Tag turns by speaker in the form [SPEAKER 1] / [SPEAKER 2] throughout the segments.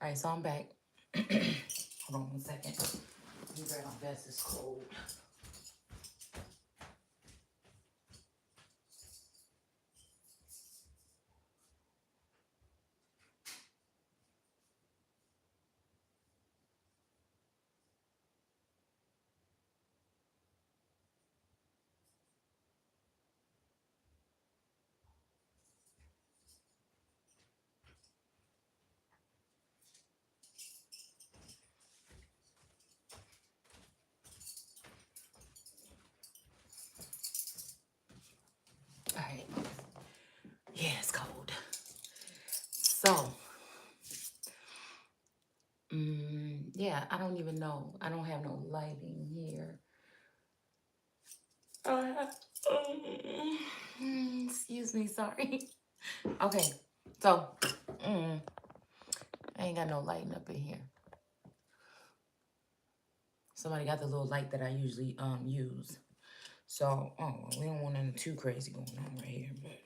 [SPEAKER 1] All right, so I'm back. Hold on one second. Let me grab my vest. It's cold. All right. Yeah, it's cold. So, yeah, I don't even know. I don't have no lighting here. Excuse me, sorry. Okay, so I ain't got no lighting up in here. Somebody got the little light that I usually use. So, we don't want nothing too crazy going on right here, but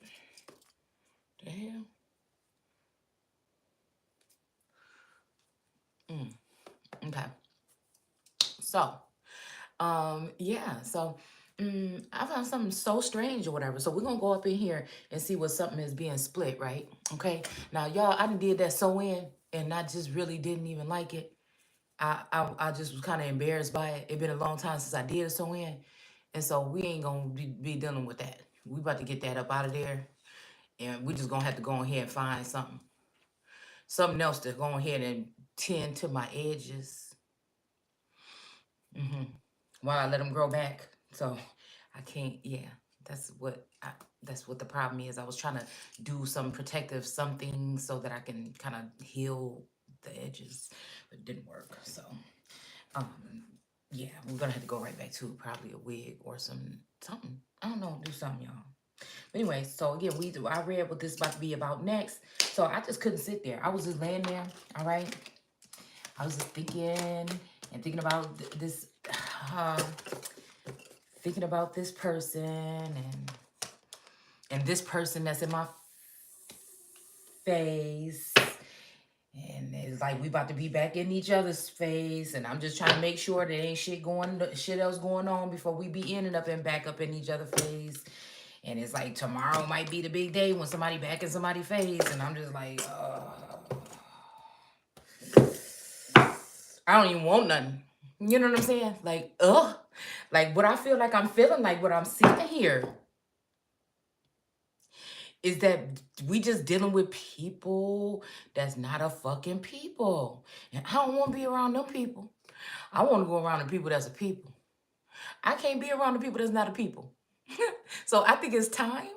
[SPEAKER 1] the hell? Okay. So, yeah, so I found something so strange or whatever. So we're gonna go up in here and see what something is being split, right? Okay. Now, y'all, I done did that sew in and I just really didn't even like it. I just was kind of embarrassed by it. It been a long time since I did a sew in. And so we ain't gonna be dealing with that. We about to get that up out of there. And we just gonna have to go ahead and find something else to go ahead and tend to my edges. While I let them grow back. So I can't, yeah, that's what the problem is. I was trying to do some protective something so that I can kind of heal the edges, but it didn't work. So yeah, we're gonna have to go right back to probably a wig or something. I don't know, do something, y'all. But anyway, so again, I read what this is about to be about next. So I just couldn't sit there. I was just laying there, all right? I was just thinking about this, thinking about this person and this person that's in my face. And it's like we about to be back in each other's face, and I'm just trying to make sure there ain't shit else going on before we be ending up and back up in each other's face. And it's like tomorrow might be the big day when somebody back in somebody's face, and I'm just like, I don't even want nothing. You know what I'm saying? Like, like what I feel like I'm feeling, like what I'm seeing here is that we just dealing with people that's not a fucking people. And I don't want to be around them people. I want to go around the people that's a people. I can't be around the people that's not a people. So I think it's time.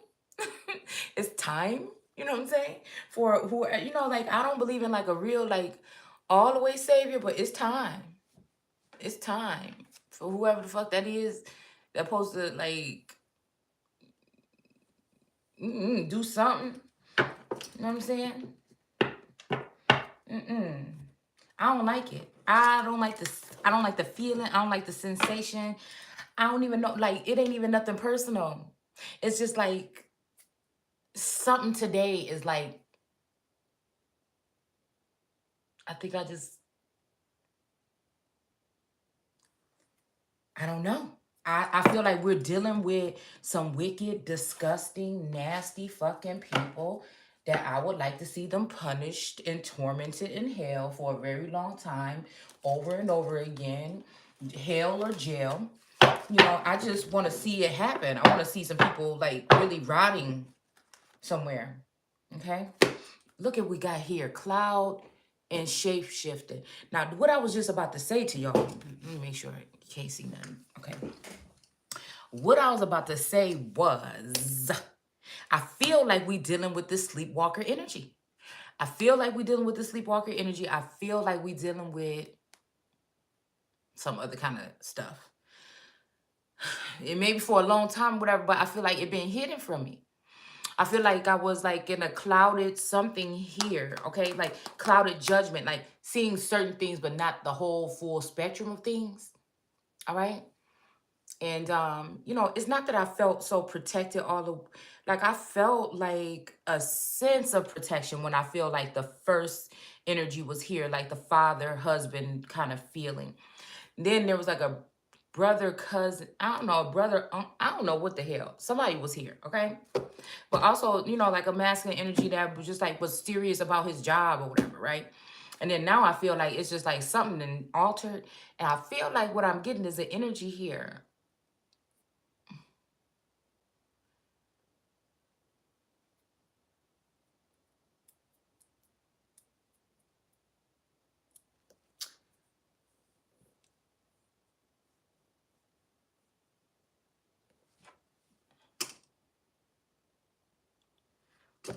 [SPEAKER 1] It's time, you know what I'm saying? For who, you know, like I don't believe in like a real, like all the way savior, but it's time. It's time for whoever the fuck that is that's supposed to like do something. You know what I'm saying? I don't like it. I don't like this. I don't like the feeling. I don't like the sensation. I don't even know. Like, it ain't even nothing personal. It's just like something today is like, I think I don't know. I feel like we're dealing with some wicked, disgusting, nasty fucking people that I would like to see them punished and tormented in hell for a very long time, over and over again, hell or jail. You know, I just want to see it happen. I want to see some people like really rotting somewhere. Okay? Look at what we got here. Cloud and shapeshifted. Now, what I was just about to say to y'all, let me make sure you can't see nothing. Okay. What I was about to say was, I feel like we dealing with this sleepwalker energy. I feel like we dealing with the sleepwalker energy. I feel like we dealing with some other kind of stuff. It may be for a long time, whatever, but I feel like it been hidden from me. I feel like I was like in a clouded something here, okay? Like clouded judgment, like seeing certain things, but not the whole full spectrum of things, all right? And, you know, it's not that I felt so protected all the, like I felt like a sense of protection when I feel like the first energy was here, like the father, husband kind of feeling. Then there was like a brother, cousin, I don't know, brother, I don't know what the hell. Somebody was here, okay? But also, you know, like a masculine energy that was just like was serious about his job or whatever, right? And then now I feel like it's just like something altered. And I feel like what I'm getting is the energy here.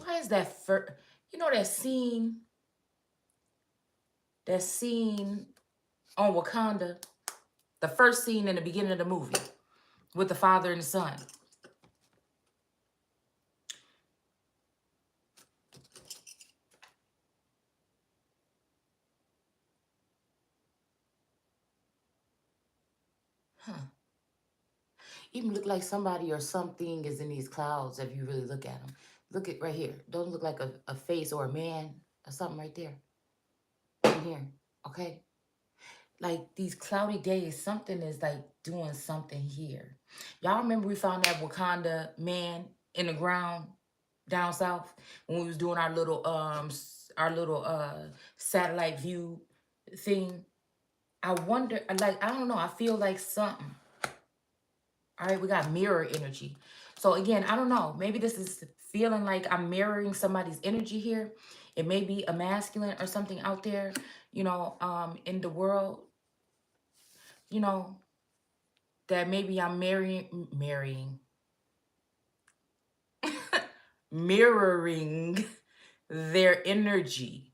[SPEAKER 1] Why is that first? You know that scene on Wakanda, the first scene in the beginning of the movie with the father and the son. Huh. Even look like somebody or something is in these clouds if you really look at them. Look at right here. Don't look like a face or a man or something right there. In here. Okay? Like these cloudy days, something is like doing something here. Y'all remember we found that Wakanda man in the ground down south when we was doing our little satellite view thing? I wonder, like, I don't know, I feel like something. All right, we got mirror energy. So again, I don't know, maybe this is feeling like I'm mirroring somebody's energy here. It may be a masculine or something out there, you know, in the world, you know, that maybe I'm mirroring their energy.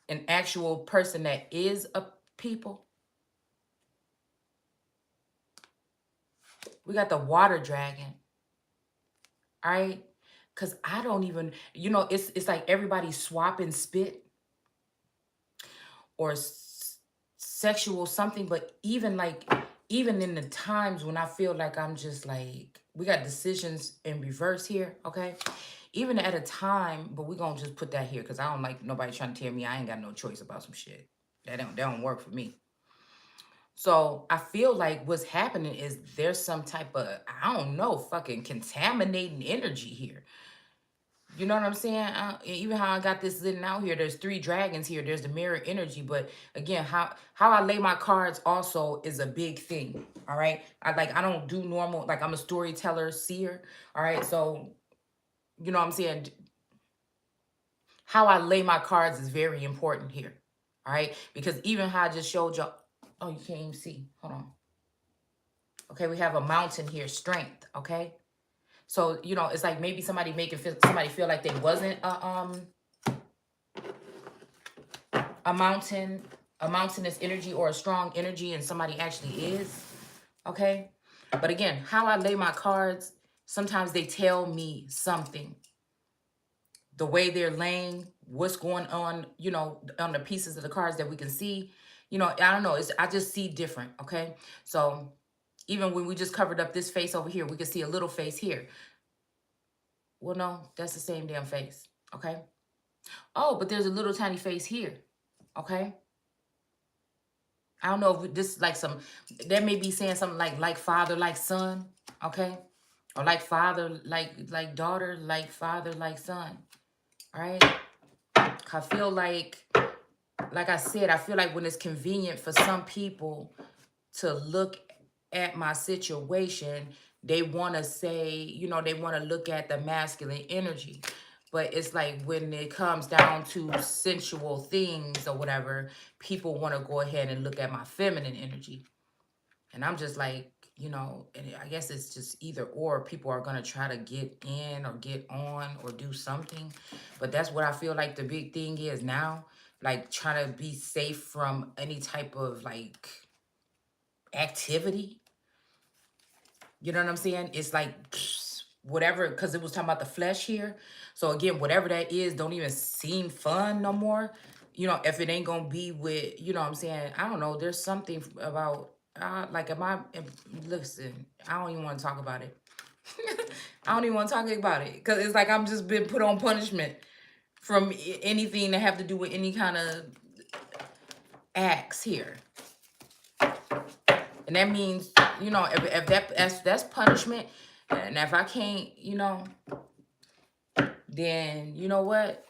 [SPEAKER 1] An actual person that is a people. We got the water dragon. All right. Cause I don't even, you know, it's like everybody swapping spit or sexual something, but even in the times when I feel like I'm just like, we got decisions in reverse here, okay? Even at a time, but we're gonna just put that here because I don't like nobody trying to tell me I ain't got no choice about some shit. That don't work for me. So I feel like what's happening is there's some type of, I don't know, fucking contaminating energy here. You know what I'm saying? Even how I got this sitting out here, there's 3 dragons here. There's the mirror energy. But again, how I lay my cards also is a big thing. All right. I don't do normal, like I'm a storyteller, seer. All right. So, you know what I'm saying? How I lay my cards is very important here. All right. Because even how I just showed y'all, oh, you can't even see. Hold on. Okay. We have a mountain here, strength. Okay. So, you know, it's like maybe somebody somebody feel like they wasn't a mountainous energy or a strong energy, and somebody actually is. Okay. But again, how I lay my cards, sometimes they tell me something. The way they're laying, what's going on, you know, on the pieces of the cards that we can see. You know, I don't know. I just see different. Okay. So even when we just covered up this face over here, we can see a little face here. Well, no, that's the same damn face. Okay. Oh, but there's a little tiny face here. Okay. I don't know if this like that may be saying something like father, like son. Okay. Or like father, like daughter, like father, like son. All right. I feel like I said, I feel like when it's convenient for some people to look at my situation, they want to say, you know, they want to look at the masculine energy. But it's like when it comes down to sensual things or whatever, people want to go ahead and look at my feminine energy. And I'm just like, you know, and I guess it's just either or. People are going to try to get in or get on or do something. But that's what I feel like the big thing is now. Like trying to be safe from any type of like activity. You know what I'm saying? It's like whatever, because it was talking about the flesh here. So again, whatever that is, don't even seem fun no more. You know, if it ain't going to be with, you know what I'm saying? I don't know. There's something about, like, listen, I don't even want to talk about it. I don't even want to talk about it because it's like I'm just been put on punishment from anything that have to do with any kind of acts here. And that means, you know, if that's punishment, and if I can't, you know, then you know what?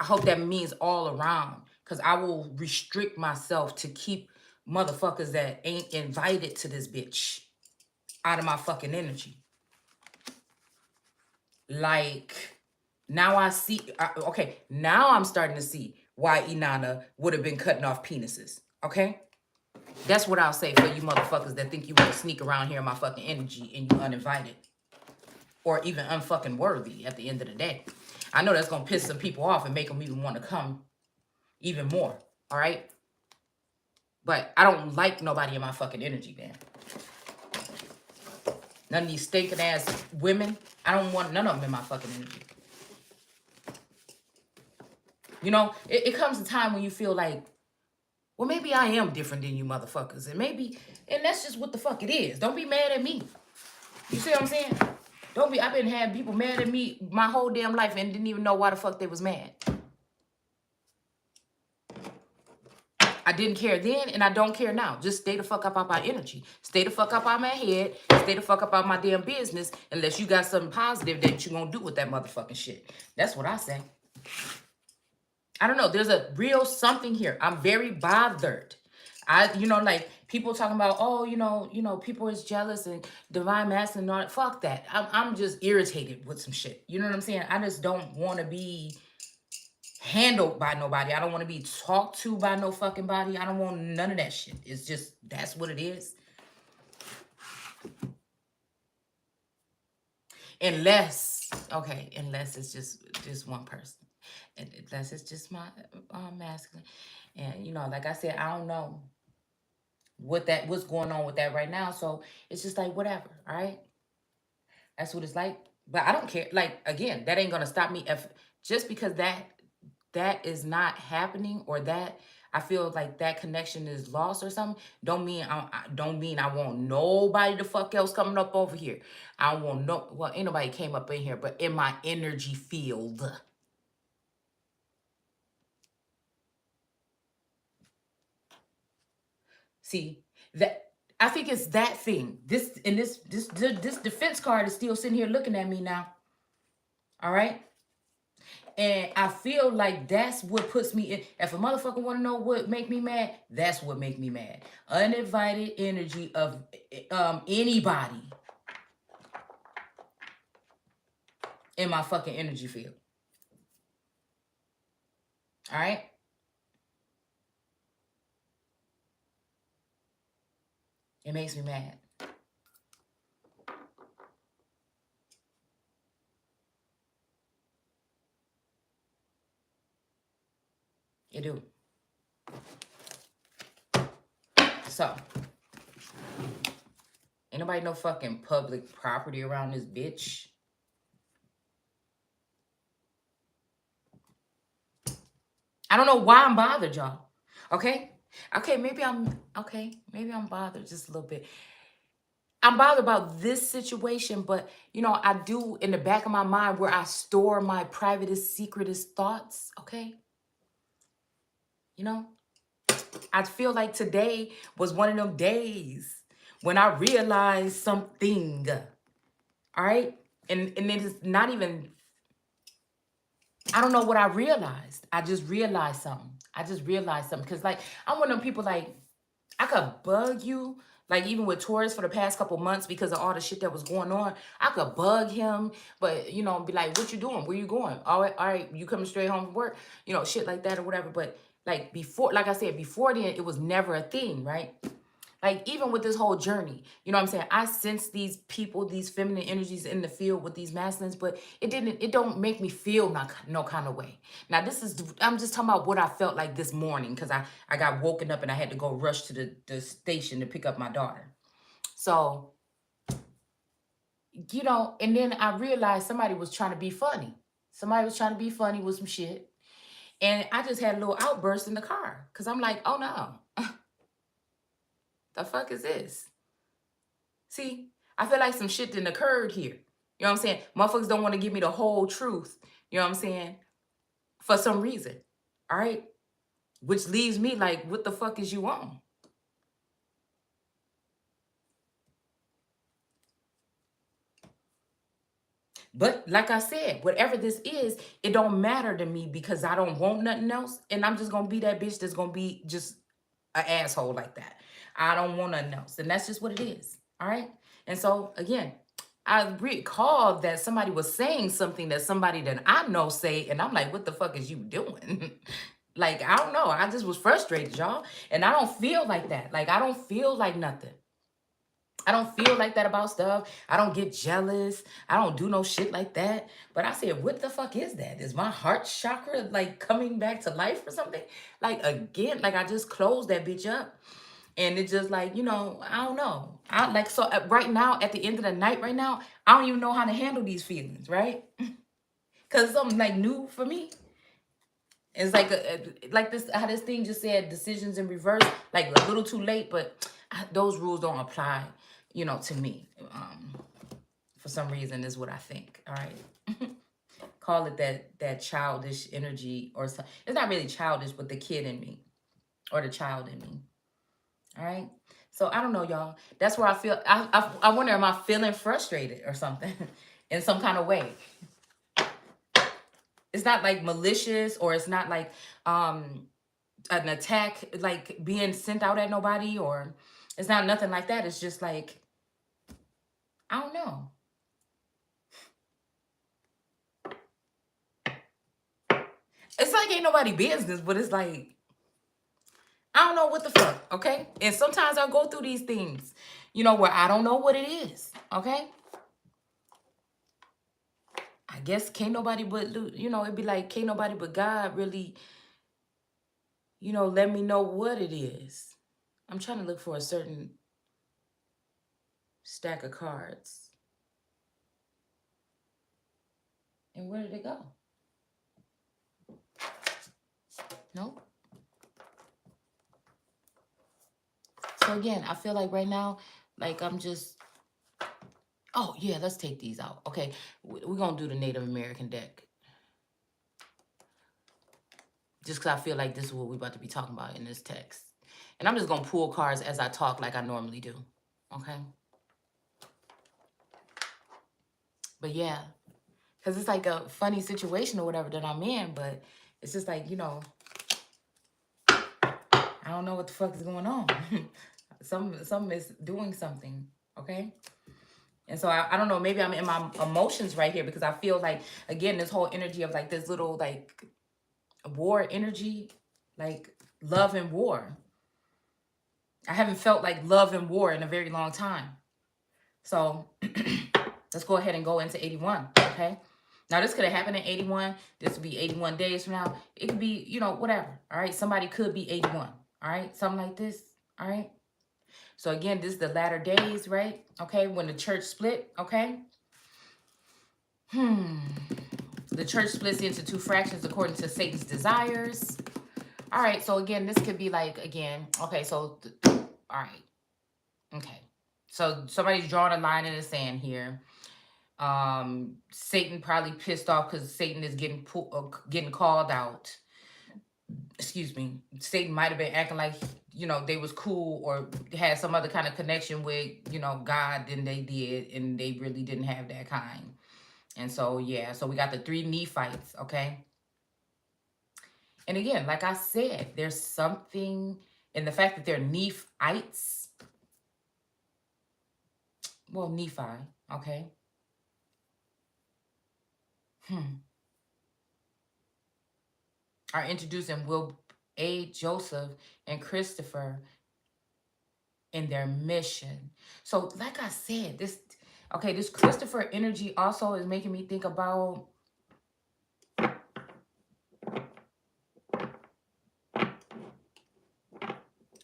[SPEAKER 1] I hope that means all around, because I will restrict myself to keep motherfuckers that ain't invited to this bitch out of my fucking energy. Like, now I see, okay, now I'm starting to see why Inanna would have been cutting off penises, okay? That's what I'll say for you motherfuckers that think you want to sneak around here in my fucking energy and you uninvited. Or even unfucking worthy at the end of the day. I know that's going to piss some people off and make them even want to come even more, all right? But I don't like nobody in my fucking energy, man. None of these stinking ass women, I don't want none of them in my fucking energy. You know, it comes a time when you feel like, well, maybe I am different than you motherfuckers. And that's just what the fuck it is. Don't be mad at me. You see what I'm saying? I've been having people mad at me my whole damn life and didn't even know why the fuck they was mad. I didn't care then and I don't care now. Just stay the fuck up out my energy. Stay the fuck up out my head. Stay the fuck up out my damn business unless you got something positive that you gonna do with that motherfucking shit. That's what I say. I don't know. There's a real something here. I'm very bothered. You know, like people talking about, oh, you know, people is jealous and divine masculine and all that. Fuck that. I'm just irritated with some shit. You know what I'm saying? I just don't want to be handled by nobody. I don't want to be talked to by no fucking body. I don't want none of that shit. It's just, that's what it is. Unless it's just one person. Unless it's just my masculine. And, you know, like I said, I don't know what's going on with that right now. So it's just like, whatever, all right? That's what it's like. But I don't care. Like, again, that ain't going to stop me. If just because that is not happening, or that I feel like that connection is lost or something, don't mean I want nobody the fuck else coming up over here. I want well, ain't nobody came up in here, but in my energy field. See, that I think it's that thing. This defense card is still sitting here looking at me now. All right? And I feel like that's what puts me in. If a motherfucker want to know what make me mad, that's what make me mad. Uninvited energy of anybody in my fucking energy field. All right? It makes me mad. It do. So, ain't nobody no fucking public property around this bitch. I don't know why I'm bothered, y'all. Okay? Maybe I'm bothered just a little bit. I'm bothered about this situation, but, you know, I do in the back of my mind where I store my privatest, secretest thoughts, okay? You know? I feel like today was one of them days when I realized something, all right? And it's not even, I don't know what I realized. I just realized something. Because, like, I'm one of them people, like, I could bug you, like, even with Taurus for the past couple months because of all the shit that was going on. I could bug him, but, you know, be like, what you doing? Where you going? All right, you coming straight home from work? You know, shit like that or whatever. But, like, before, like I said, before then, it was never a thing, right? Like, even with this whole journey, you know what I'm saying? I sense these people, these feminine energies in the field with these masculines, but it don't make me feel no kind of way. Now, I'm just talking about what I felt like this morning, because I got woken up and I had to go rush to the station to pick up my daughter. So, you know, and then I realized somebody was trying to be funny. Somebody was trying to be funny with some shit. And I just had a little outburst in the car, because I'm like, oh no. The fuck is this? See, I feel like some shit done occurred here. You know what I'm saying? Motherfuckers don't want to give me the whole truth. You know what I'm saying? For some reason. All right? Which leaves me like, what the fuck is you on? But like I said, whatever this is, it don't matter to me because I don't want nothing else. And I'm just going to be that bitch that's going to be just an asshole like that. I don't want nothing else. And that's just what it is. All right? And so, again, I recall that somebody was saying something that somebody that I know say, and I'm like, what the fuck is you doing? Like, I don't know. I just was frustrated, y'all. And I don't feel like that. Like, I don't feel like nothing. I don't feel like that about stuff. I don't get jealous. I don't do no shit like that. But I said, what the fuck is that? Is my heart chakra like coming back to life or something? Like, again, like I just closed that bitch up. And it's just like, you know, I don't know. I like, so right now, at the end of the night right now, I don't even know how to handle these feelings, right? Because it's something like new for me. It's like like this, how this thing just said, decisions in reverse, like a little too late, but those rules don't apply, you know, to me. For some reason is what I think. All right. Call it that childish energy or something. It's not really childish, but the kid in me or the child in me. All right. So I don't know, y'all. That's where I feel. I wonder, am I feeling frustrated or something in some kind of way? It's not like malicious, or it's not like an attack like being sent out at nobody, or it's not nothing like that. It's just like, I don't know. It's like ain't nobody business, but it's like, I don't know what the fuck, okay? And sometimes I go through these things, you know, where I don't know what it is, okay? I guess can't nobody but, you know, it'd be like, can't nobody but God really, you know, let me know what it is. I'm trying to look for a certain stack of cards. And where did it go? Nope. So again, I feel like right now, like I'm just, oh yeah, let's take these out. Okay, we're going to do the Native American deck. Just because I feel like this is what we're about to be talking about in this text. And I'm just going to pull cards as I talk like I normally do. Okay? But yeah, because it's like a funny situation or whatever that I'm in, but it's just like, you know, I don't know what the fuck is going on. Something is doing something, okay? And so I don't know, maybe I'm in my emotions right here because I feel like, again, this whole energy of like this little like war energy, like love and war. I haven't felt like love and war in a very long time. So let's go ahead and go into 81, okay? Now, this could have happened in 81. This would be 81 days from now. It could be, you know, whatever, all right? Somebody could be 81, all right? Something like this, all right? So, again, this is the latter days, right? Okay, when the church split, okay? The church splits into two fractions according to Satan's desires. All right, so, again, this could be like, again, okay, so, all right. Okay, so somebody's drawing a line in the sand here. Satan probably pissed off because Satan is getting called out. Excuse me. Satan might have been acting like, you know, they was cool or had some other kind of connection with, you know, God than they did, and they really didn't have that kind. And so, yeah, so we got the 3 Nephites, okay? And again, like I said, there's something in the fact that they're Nephites. Well, Nephi, okay? Are introducing will aid Joseph and Christopher in their mission. So, like I said, this Christopher energy also is making me think about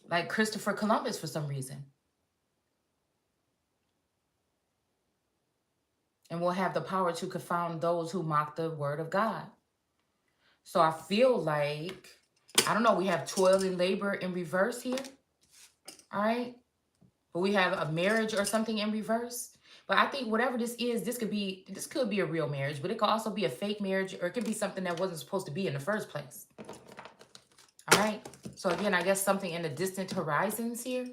[SPEAKER 1] like Christopher Columbus for some reason. And will have the power to confound those who mock the word of God. So I feel like, I don't know, we have toil and labor in reverse here. All right. But we have a marriage or something in reverse. But I think whatever this is, this could be a real marriage, but it could also be a fake marriage, or it could be something that wasn't supposed to be in the first place. All right. So again, I guess something in the distant horizons here.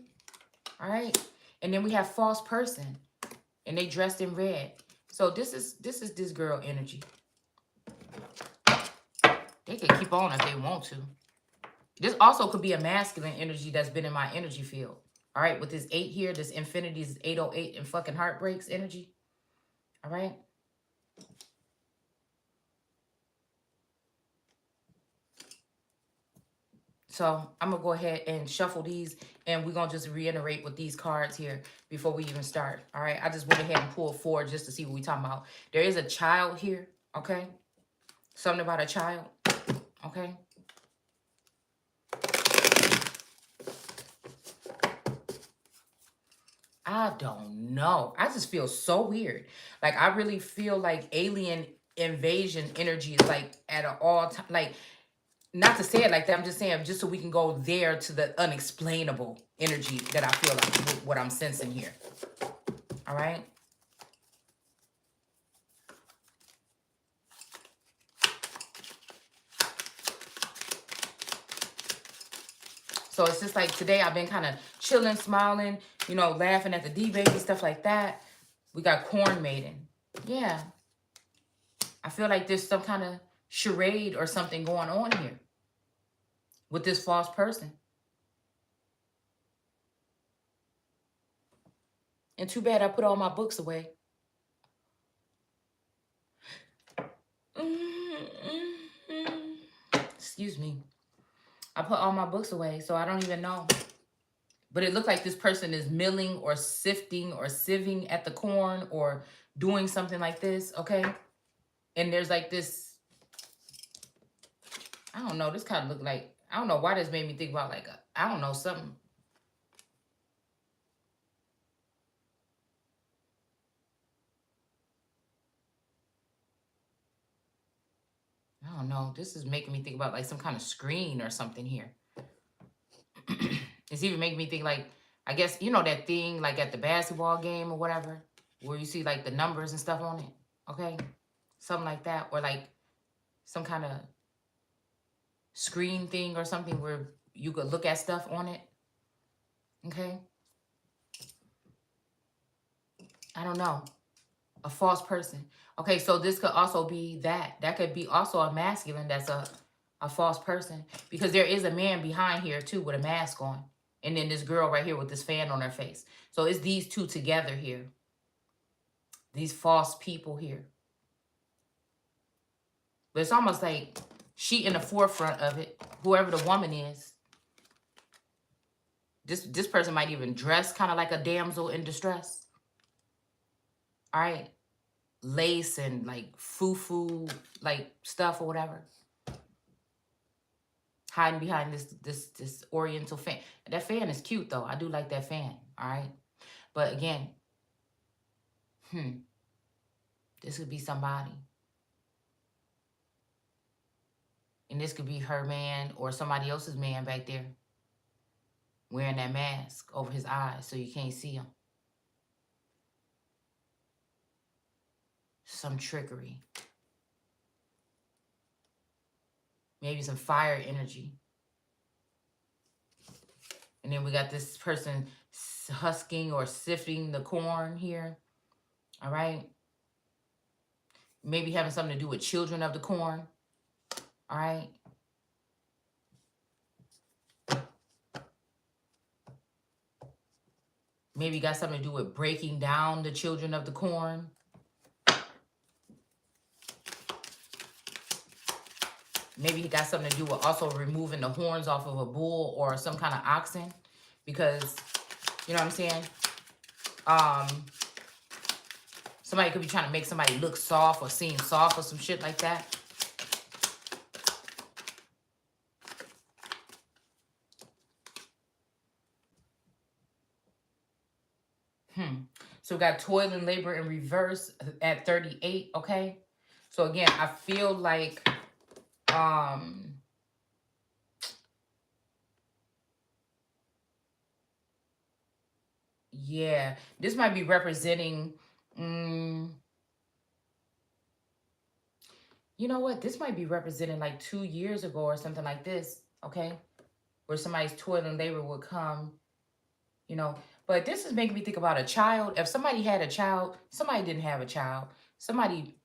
[SPEAKER 1] All right. And then we have false person, and they dressed in red. So this is this girl energy. They could keep on if they want to. This also could be a masculine energy that's been in my energy field. All right, with this 8 here, this infinity is 808 and fucking heartbreaks energy. All right. So I'm going to go ahead and shuffle these, and we're going to just reiterate with these cards here before we even start. All right, I just went ahead and pulled 4 just to see what we're talking about. There is a child here, okay? Something about a child, okay? I don't know. I just feel so weird. Like, I really feel like alien invasion energy is like at an all time. Like, not to say it like that. I'm just saying just so we can go there to the unexplainable energy that I feel like what I'm sensing here. All right. So it's just like today I've been kind of chilling, smiling, you know, laughing at the D-Baby, stuff like that. We got Corn Maiden. Yeah. I feel like there's some kind of charade or something going on here with this false person. And too bad I put all my books away. Excuse me. I put all my books away, so I don't even know. But it looked like this person is milling or sifting or sieving at the corn or doing something like this, okay? And there's like this, I don't know, this kind of looked like, I don't know why this made me think about like, I don't know, something. I don't know, this is making me think about like some kind of screen or something here. It's even making me think like, I guess, you know that thing like at the basketball game or whatever, where you see like the numbers and stuff on it, okay? Something like that, or like some kind of screen thing or something where you could look at stuff on it, okay? I don't know. A false person. Okay, so this could also be that. That could be also a masculine that's a false person, because there is a man behind here too with a mask on. And then this girl right here with this fan on her face. So it's these two together here. These false people here. But it's almost like she in the forefront of it, whoever the woman is. This person might even dress kind of like a damsel in distress. All right. Lace and like foo-foo like stuff or whatever. Hiding behind this oriental fan. That fan is cute though. I do like that fan. All right. But again, this could be somebody. And this could be her man or somebody else's man back there. Wearing that mask over his eyes so you can't see him. Some trickery. Maybe some fire energy. And then we got this person husking or sifting the corn here. All right. Maybe having something to do with children of the corn. All right. Maybe got something to do with breaking down the children of the corn. Maybe he got something to do with also removing the horns off of a bull or some kind of oxen. Because, you know what I'm saying? Somebody could be trying to make somebody look soft or seem soft or some shit like that. So we got toil and labor in reverse at 38, okay? So again, I feel like, Yeah, this might be representing, you know what? This might be representing like 2 years ago or something like this, okay? Where somebody's toil and labor would come, you know. But this is making me think about a child. If somebody had a child, somebody didn't have a child. Somebody,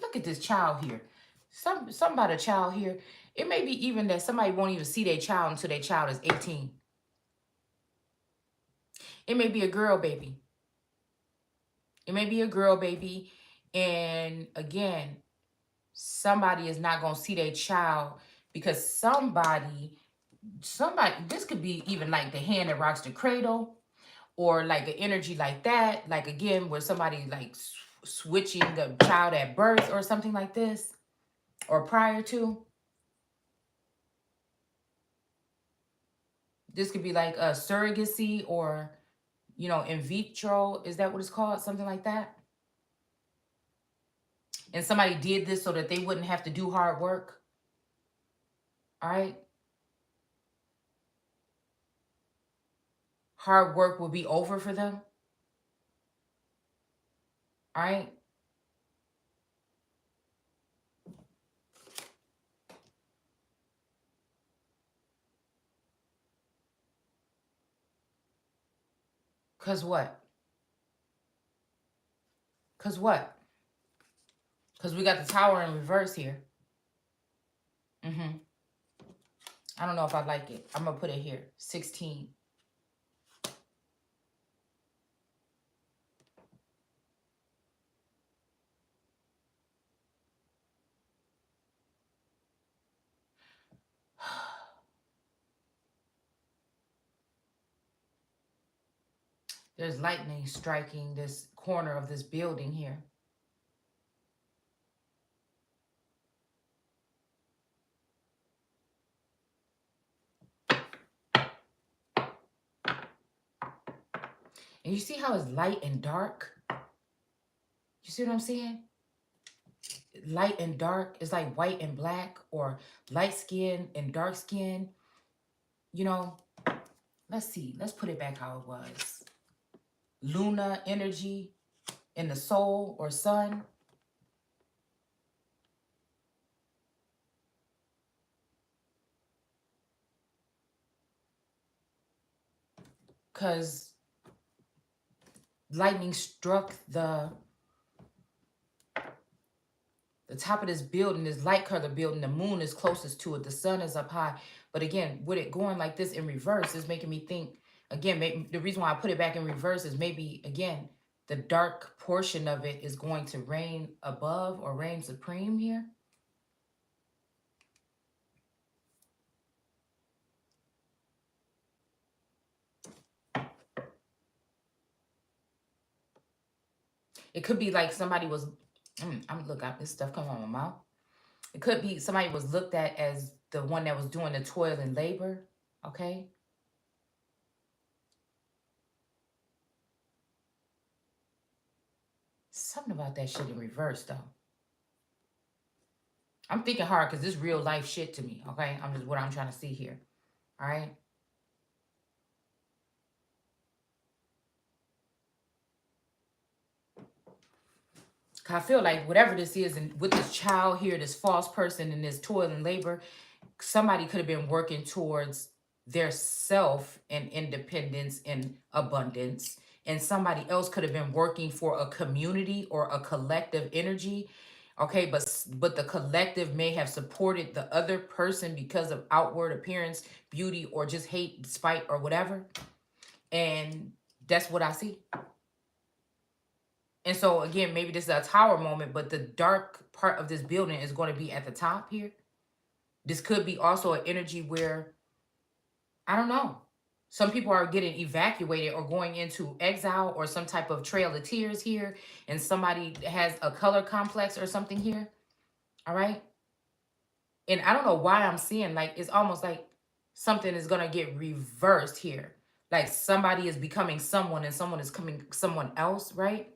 [SPEAKER 1] look at this child here. Something about a child here. It may be even that somebody won't even see their child until their child is 18. It may be a girl baby. It may be a girl baby. And again, somebody is not going to see their child because somebody, this could be even like the hand that rocks the cradle, or like an energy like that. Like again, where somebody like switching the child at birth or something like this, or prior to. This could be like a surrogacy or, you know, in vitro. Is that what it's called? Something like that. And somebody did this so that they wouldn't have to do hard work. All right. Hard work will be over for them. All right. Because what? Because what? Because we got the Tower in reverse here. I don't know if I like it. I'm going to put it here. 16. There's lightning striking this corner of this building here. And you see how it's light and dark? You see what I'm saying? Light and dark is like white and black, or light skin and dark skin. You know, let's see. Let's put it back how it was. Luna energy in the soul or sun. Because lightning struck the top of this building, this light colored building. The moon is closest to it. The sun is up high. But again, with it going like this in reverse is making me think, again, maybe the reason why I put it back in reverse is maybe, again, the dark portion of it is going to reign above or reign supreme here. It could be like somebody was, I'm look at this stuff coming out of my mouth. It could be somebody was looked at as the one that was doing the toil and labor, okay? Something about that shit in reverse, though. I'm thinking hard because this real life shit to me, okay? I'm just what I'm trying to see here, all right? I feel like whatever this is, and with this child here, this false person and this toil and labor, somebody could have been working towards their self and independence and abundance. And somebody else could have been working for a community or a collective energy. Okay, but the collective may have supported the other person because of outward appearance, beauty, or just hate, spite, or whatever. And that's what I see. And so, again, maybe this is a tower moment, but the dark part of this building is going to be at the top here. This could be also an energy where, I don't know, some people are getting evacuated or going into exile or some type of trail of tears here. And somebody has a color complex or something here. All right. And I don't know why I'm seeing, like, it's almost like something is going to get reversed here. Like somebody is becoming someone and someone is coming someone else, right?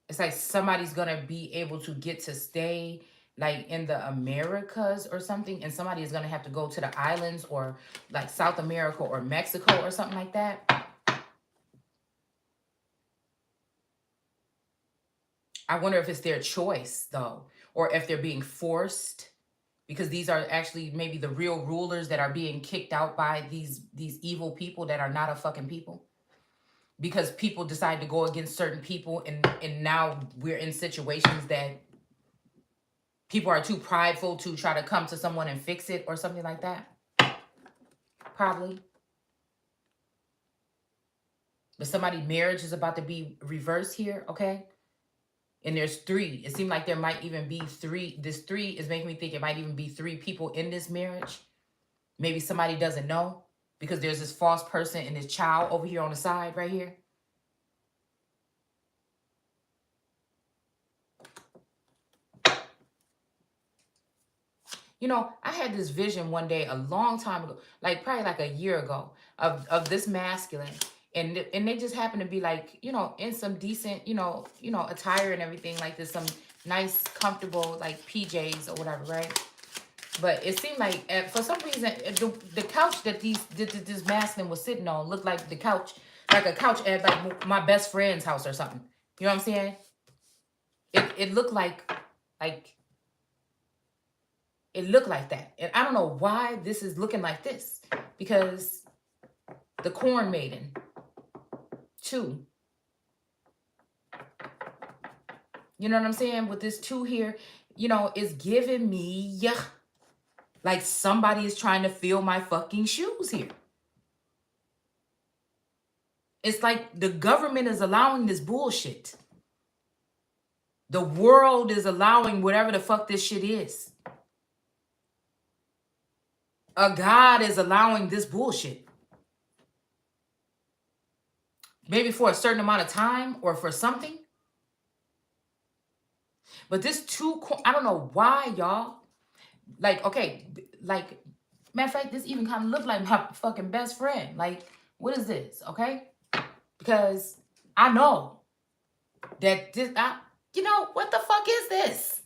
[SPEAKER 1] It's like somebody's going to be able to get to stay like in the Americas or something, and somebody is going to have to go to the islands or like South America or Mexico or something like that. I wonder if it's their choice though, or if they're being forced, because these are actually maybe the real rulers that are being kicked out by these evil people that are not a fucking people. Because people decide to go against certain people, and now we're in situations that people are too prideful to try to come to someone and fix it or something like that. Probably. But somebody's marriage is about to be reversed here, okay? And there's 3. It seemed like there might even be 3. This 3 is making me think it might even be 3 people in this marriage. Maybe somebody doesn't know because there's this false person and this child over here on the side right here. You know, I had this vision one day a long time ago, like probably like a year ago, of this masculine. And they just happen to be like, you know, in some decent, you know, attire and everything like this, some nice, comfortable, like PJs or whatever, right? But it seemed like, for some reason, the couch that this masculine was sitting on looked like the couch, like a couch at like my best friend's house or something. You know what I'm saying? It looked like it looked like that. And I don't know why this is looking like this. Because the corn maiden, 2. You know what I'm saying? With this 2 here, you know, it's giving me like somebody is trying to fill my fucking shoes here. It's like the government is allowing this bullshit. The world is allowing whatever the fuck this shit is. A God is allowing this bullshit. Maybe for a certain amount of time or for something. But this 2, I don't know why, y'all. Like, okay, like, matter of fact, this even kind of looked like my fucking best friend. Like, what is this, okay? Because I know that this, you know, what the fuck is this?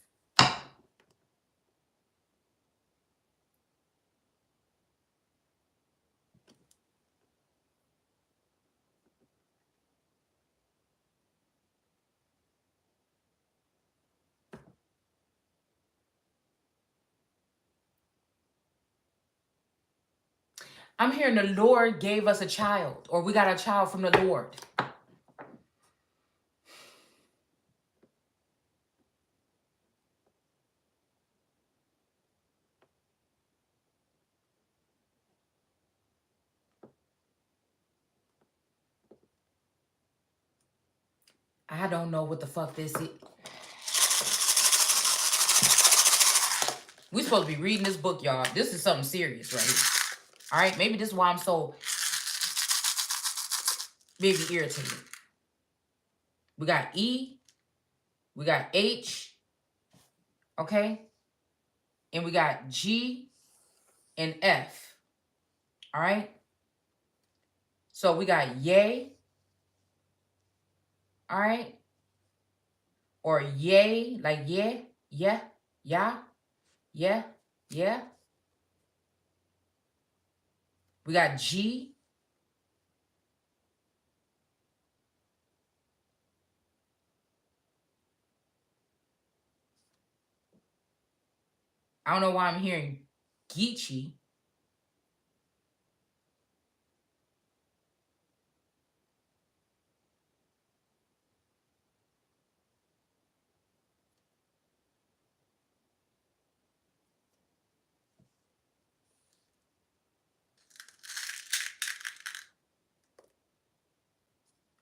[SPEAKER 1] I'm hearing the Lord gave us a child, or we got a child from the Lord. I don't know what the fuck this is. We're supposed to be reading this book, y'all. This is something serious right here. All right? Maybe this is why I'm so maybe irritated. We got E. We got H. Okay? And we got G and F. All right? So we got yay. All right? Or yay, like yeah, yeah, yeah, yeah, yeah. We got G. I don't know why I'm hearing Geechee.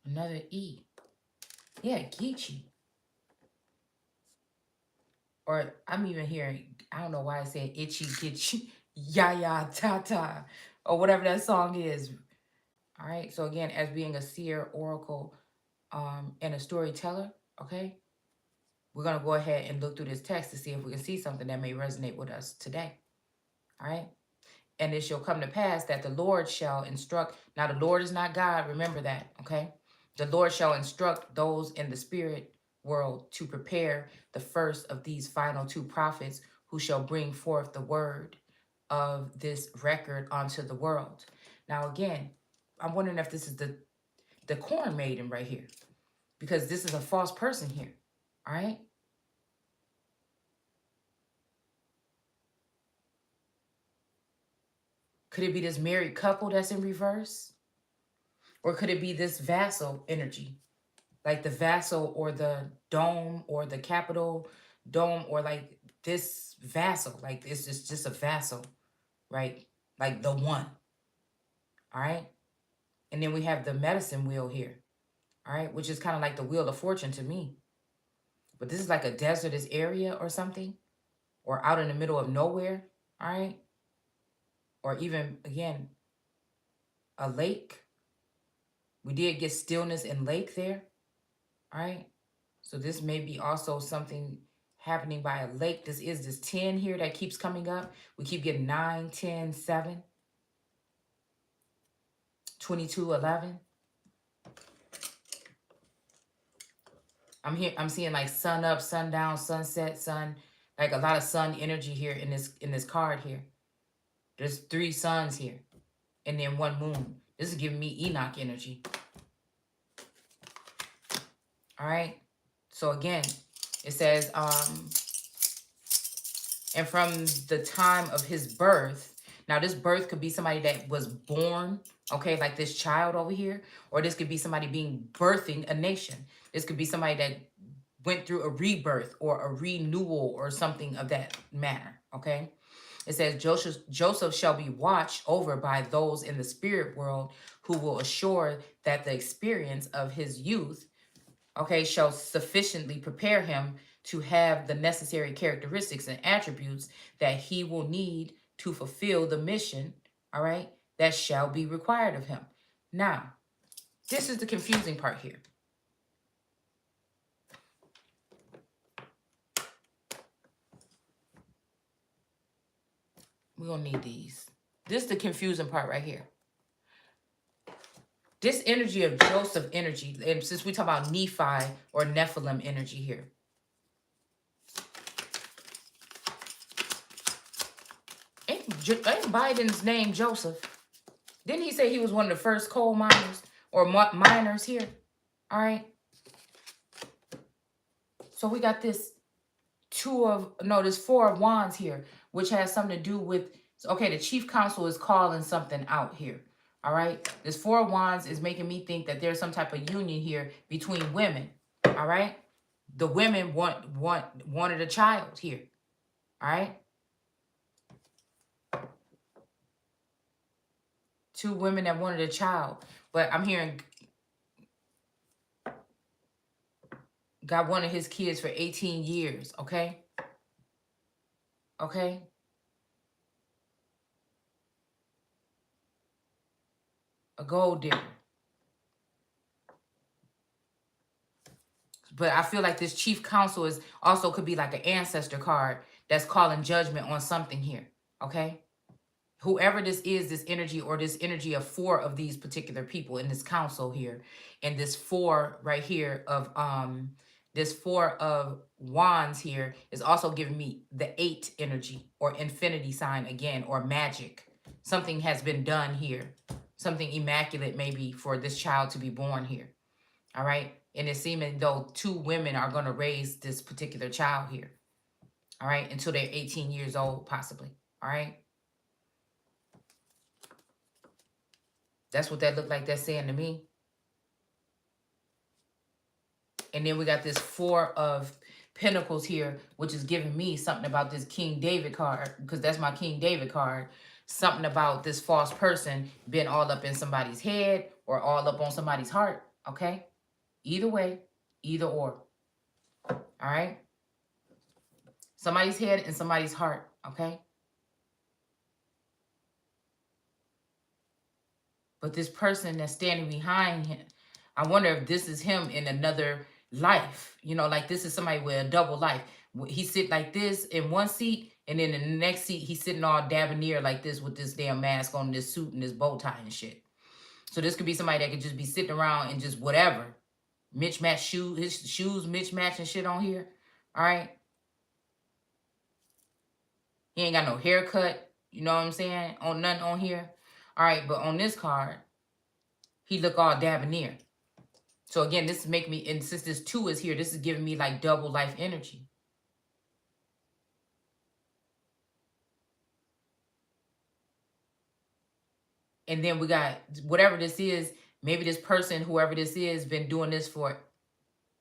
[SPEAKER 1] Another E. Yeah, Geechee. Or I'm even hearing, I don't know why I said itchy, gitchy, ya, ta, ta, or whatever that song is. All right. So again, as being a seer, oracle, and a storyteller, okay, we're going to go ahead and look through this text to see if we can see something that may resonate with us today. All right. And it shall come to pass that the Lord shall instruct. Now, the Lord is not God. Remember that. Okay. The Lord shall instruct those in the spirit world to prepare the first of these final two prophets who shall bring forth the word of this record onto the world. Now, again, I'm wondering if this is the corn maiden right here, because this is a false person here, all right? Could it be this married couple that's in reverse? Or could it be this vassal energy? Like the vassal or the dome or the capital dome, or like this vassal, like it's just a vassal, right? Like the one, all right? And then we have the medicine wheel here, all right? Which is kind of like the wheel of fortune to me. But this is like a desertous area or something, or out in the middle of nowhere, all right? Or even, again, a lake. We did get stillness and lake there, all right? So this may be also something happening by a lake. This is this 10 here that keeps coming up. We keep getting 9, 10, 7, 22, 11. I'm seeing like sun up, sun down, sunset, sun, like a lot of sun energy here in this card here. There's 3 suns here and then 1 moon. This is giving me Enoch energy. All right. So again, it says, and from the time of his birth. Now this birth could be somebody that was born, okay, like this child over here, or this could be somebody birthing a nation. This could be somebody that went through a rebirth or a renewal or something of that manner, okay? It says, Joseph shall be watched over by those in the spirit world who will assure that the experience of his youth, okay, shall sufficiently prepare him to have the necessary characteristics and attributes that he will need to fulfill the mission, all right, that shall be required of him. Now, this is the confusing part here. We're going to need these. This is the confusing part right here. This energy of Joseph energy, and since we talk about Nephi or Nephilim energy here, ain't Biden's name Joseph? Didn't he say he was one of the first coal miners or miners here? All right. So we got this 4 of wands here, which has something to do with, okay, the chief counsel is calling something out here. All right. This 4 of wands is making me think that there's some type of union here between women. All right. The women wanted a child here. All right. 2 women that wanted a child. But I'm hearing God wanted his kids for 18 years. Okay. Okay. A gold digger. But I feel like this chief counsel is also could be like an ancestor card that's calling judgment on something here. Okay. Whoever this is, this energy or this energy of 4 of these particular people in this council here, and this 4 right here of this 4 of wands here is also giving me the 8 energy or infinity sign again, or magic. Something has been done here. Something immaculate maybe for this child to be born here. All right. And it's seeming though 2 women are going to raise this particular child here. All right. Until they're 18 years old, possibly. All right. That's what that looked like that's saying to me. And then we got this 4 of Pentacles here, which is giving me something about this King David card, because that's my King David card. Something about this false person being all up in somebody's head or all up on somebody's heart, okay? Either way, either or, all right? Somebody's head and somebody's heart, okay? But this person that's standing behind him, I wonder if this is him in another life. You know, like this is somebody with a double life. He sit like this in one seat, and then in the next seat, he's sitting all debonair like this with this damn mask on, this suit and this bow tie and shit. So this could be somebody that could just be sitting around and just whatever. Mismatch shoe, his shoes mismatch and shit on here. All right. He ain't got no haircut. You know what I'm saying? On nothing on here. All right. But on this card, he look all debonair. So again, this is making me, and since this 2 is here, this is giving me like double life energy. And then we got whatever this is, maybe this person, whoever this is, been doing this for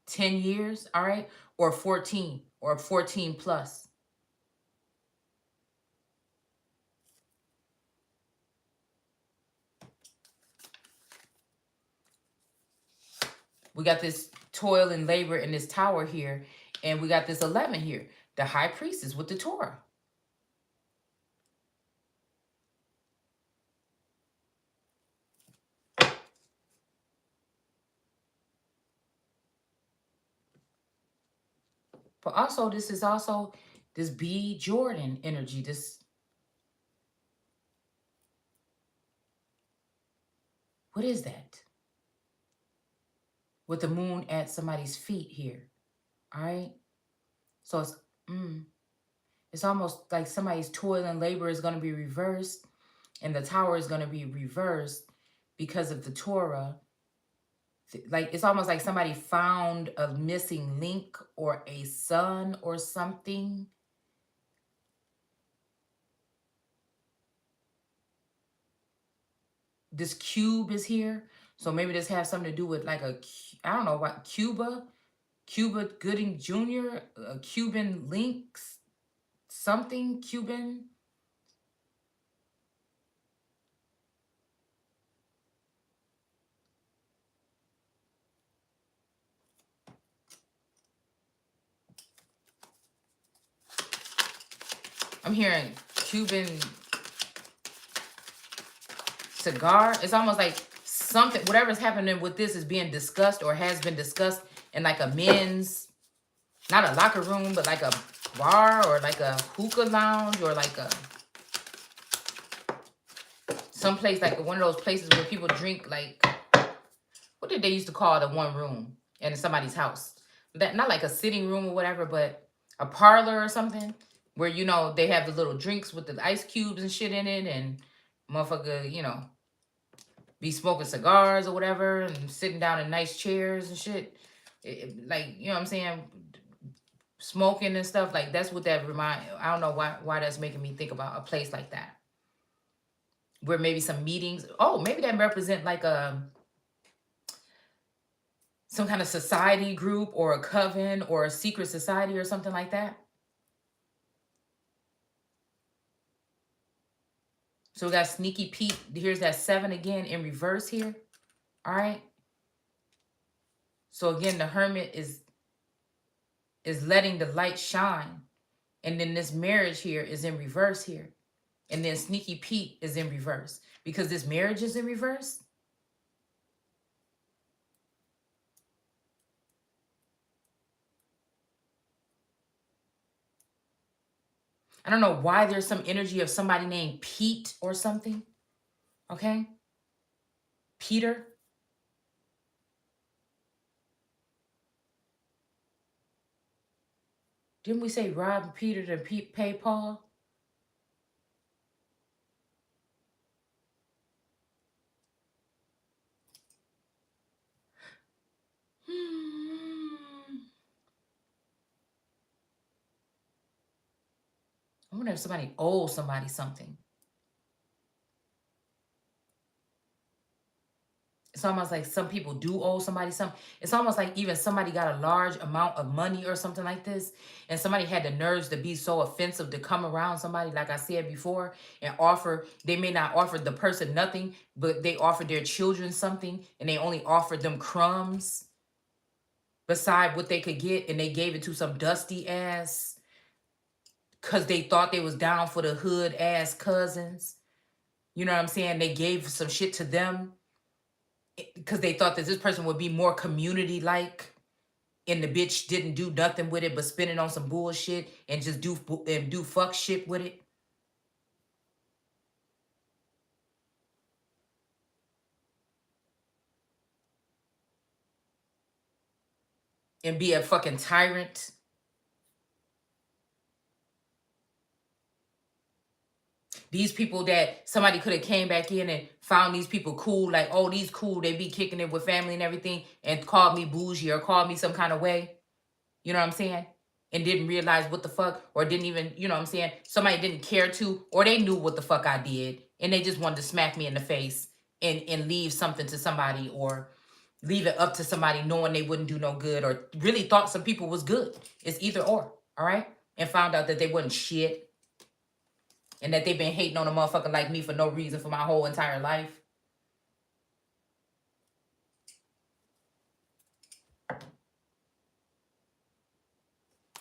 [SPEAKER 1] 10 years, all right? Or 14 or 14 plus. We got this toil and labor in this tower here. And we got this 11 here. The high priestess with the Torah. But also, this is also this B. Jordan energy. This, what is that? With the moon at somebody's feet here. All right? So it's almost like somebody's toil and labor is going to be reversed. And the tower is going to be reversed because of the Torah. Like, it's almost like somebody found a missing link or a son or something. This cube is here. So maybe this has something to do with like a, I don't know, what, Cuba Gooding Jr., Cuban links, something Cuban. I'm hearing Cuban cigar. It's almost like something, whatever's happening with this is being discussed or has been discussed in like a men's, not a locker room, but like a bar or like a hookah lounge or like a, someplace like one of those places where people drink, like, what did they used to call the one room in somebody's house? That, not like a sitting room or whatever, but a parlor or something where, you know, they have the little drinks with the ice cubes and shit in it, and motherfucker, you know, be smoking cigars or whatever and sitting down in nice chairs and shit. Like, you know what I'm saying? Smoking and stuff. Like, that's what that remind. I don't know why that's making me think about a place like that. Where maybe some meetings. Oh, maybe that represent like some kind of society group or a coven or a secret society or something like that. So we got Sneaky Pete. Here's that 7 again in reverse here. All right. So again, the Hermit is letting the light shine. And then this marriage here is in reverse here. And then Sneaky Pete is in reverse. Because this marriage is in reverse. I don't know why there's some energy of somebody named Pete or something. Okay? Peter. Didn't we say rob Peter to pay Paul? I wonder if somebody owes somebody something. It's almost like some people do owe somebody something. It's almost like even somebody got a large amount of money or something like this, and somebody had the nerves to be so offensive to come around somebody, like I said before, and offer. They may not offer the person nothing, but they offered their children something, and they only offered them crumbs beside what they could get, and they gave it to some dusty ass because they thought they was down for the hood ass cousins. You know what I'm saying? They gave some shit to them because they thought that this person would be more community-like, and the bitch didn't do nothing with it but spend it on some bullshit and just do fuck shit with it. and be a fucking tyrant. These people that somebody could have came back in and found these people cool, like, oh, these cool, they be kicking it with family and everything, and called me bougie or called me some kind of way. You know what I'm saying? And didn't realize what the fuck, or didn't even, you know what I'm saying? Somebody didn't care to, or they knew what the fuck I did, and they just wanted to smack me in the face and leave something to somebody, or leave it up to somebody knowing they wouldn't do no good, or really thought some people was good. It's either or, all right? And found out that they wasn't shit. And that they've been hating on a motherfucker like me for no reason for my whole entire life.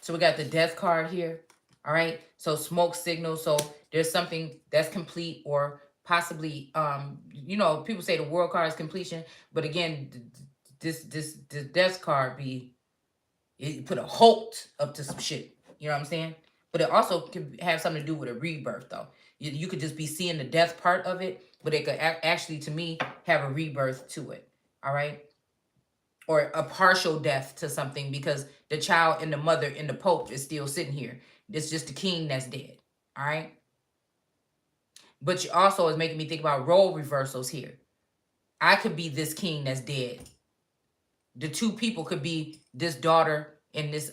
[SPEAKER 1] So we got the death card here. All right. So smoke signal. So there's something that's complete, or possibly, you know, people say the world card is completion. But again, this death card it put a halt up to some shit. You know what I'm saying? But it also can have something to do with a rebirth, though. You could just be seeing the death part of it, but it could actually, to me, have a rebirth to it. All right? Or a partial death to something, because the child and the mother and the Pope is still sitting here. It's just the king that's dead. All right? But you also is making me think about role reversals here. I could be this king that's dead. The two people could be this daughter and this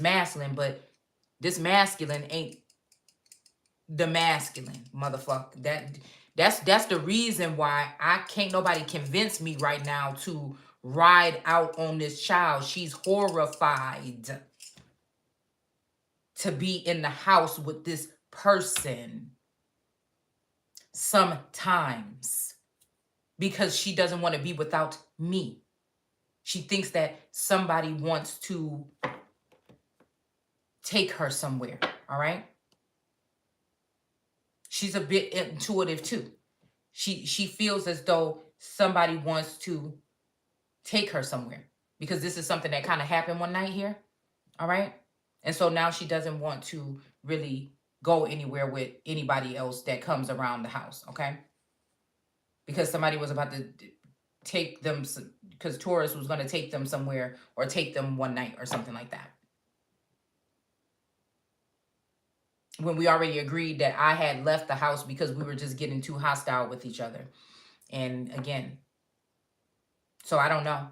[SPEAKER 1] masculine, but this masculine ain't the masculine, motherfucker. That's the reason why can't nobody convince me right now to ride out on this child. She's horrified to be in the house with this person sometimes, because she doesn't want to be without me. She thinks that somebody wants to take her somewhere, all right? She's a bit intuitive too. She feels as though somebody wants to take her somewhere, because this is something that kind of happened one night here, all right? And so now she doesn't want to really go anywhere with anybody else that comes around the house, okay? Because somebody was about to take them, because Taurus was going to take them somewhere, or take them one night or something like that. When we already agreed that I had left the house because we were just getting too hostile with each other. And again, so I don't know.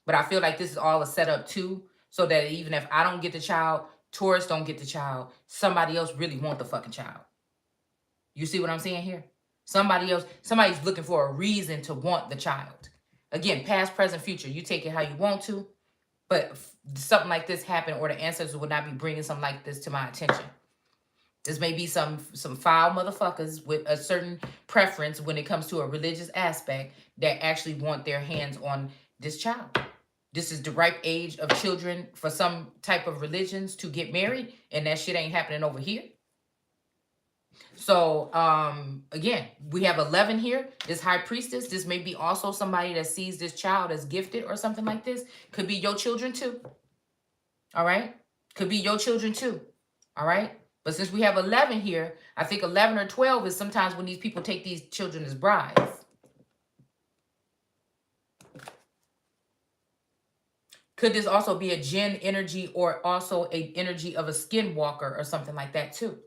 [SPEAKER 1] But I feel like this is all a setup too, so that even if I don't get the child, Taurus don't get the child, somebody else really want the fucking child. You see what I'm saying here? Somebody's looking for a reason to want the child. Again, past, present, future. You take it how you want to. But something like this happen, or the ancestors would not be bringing something like this to my attention. This may be some foul motherfuckers with a certain preference when it comes to a religious aspect that actually want their hands on this child. This is the ripe age of children for some type of religions to get married, and that shit ain't happening over here. So, again, we have 11 here. This high priestess, this may be also somebody that sees this child as gifted or something like this. Could be your children too. All right? Could be your children too. All right? But since we have 11 here, I think 11 or 12 is sometimes when these people take these children as brides. Could this also be a Jinn energy, or also an energy of a skinwalker or something like that too?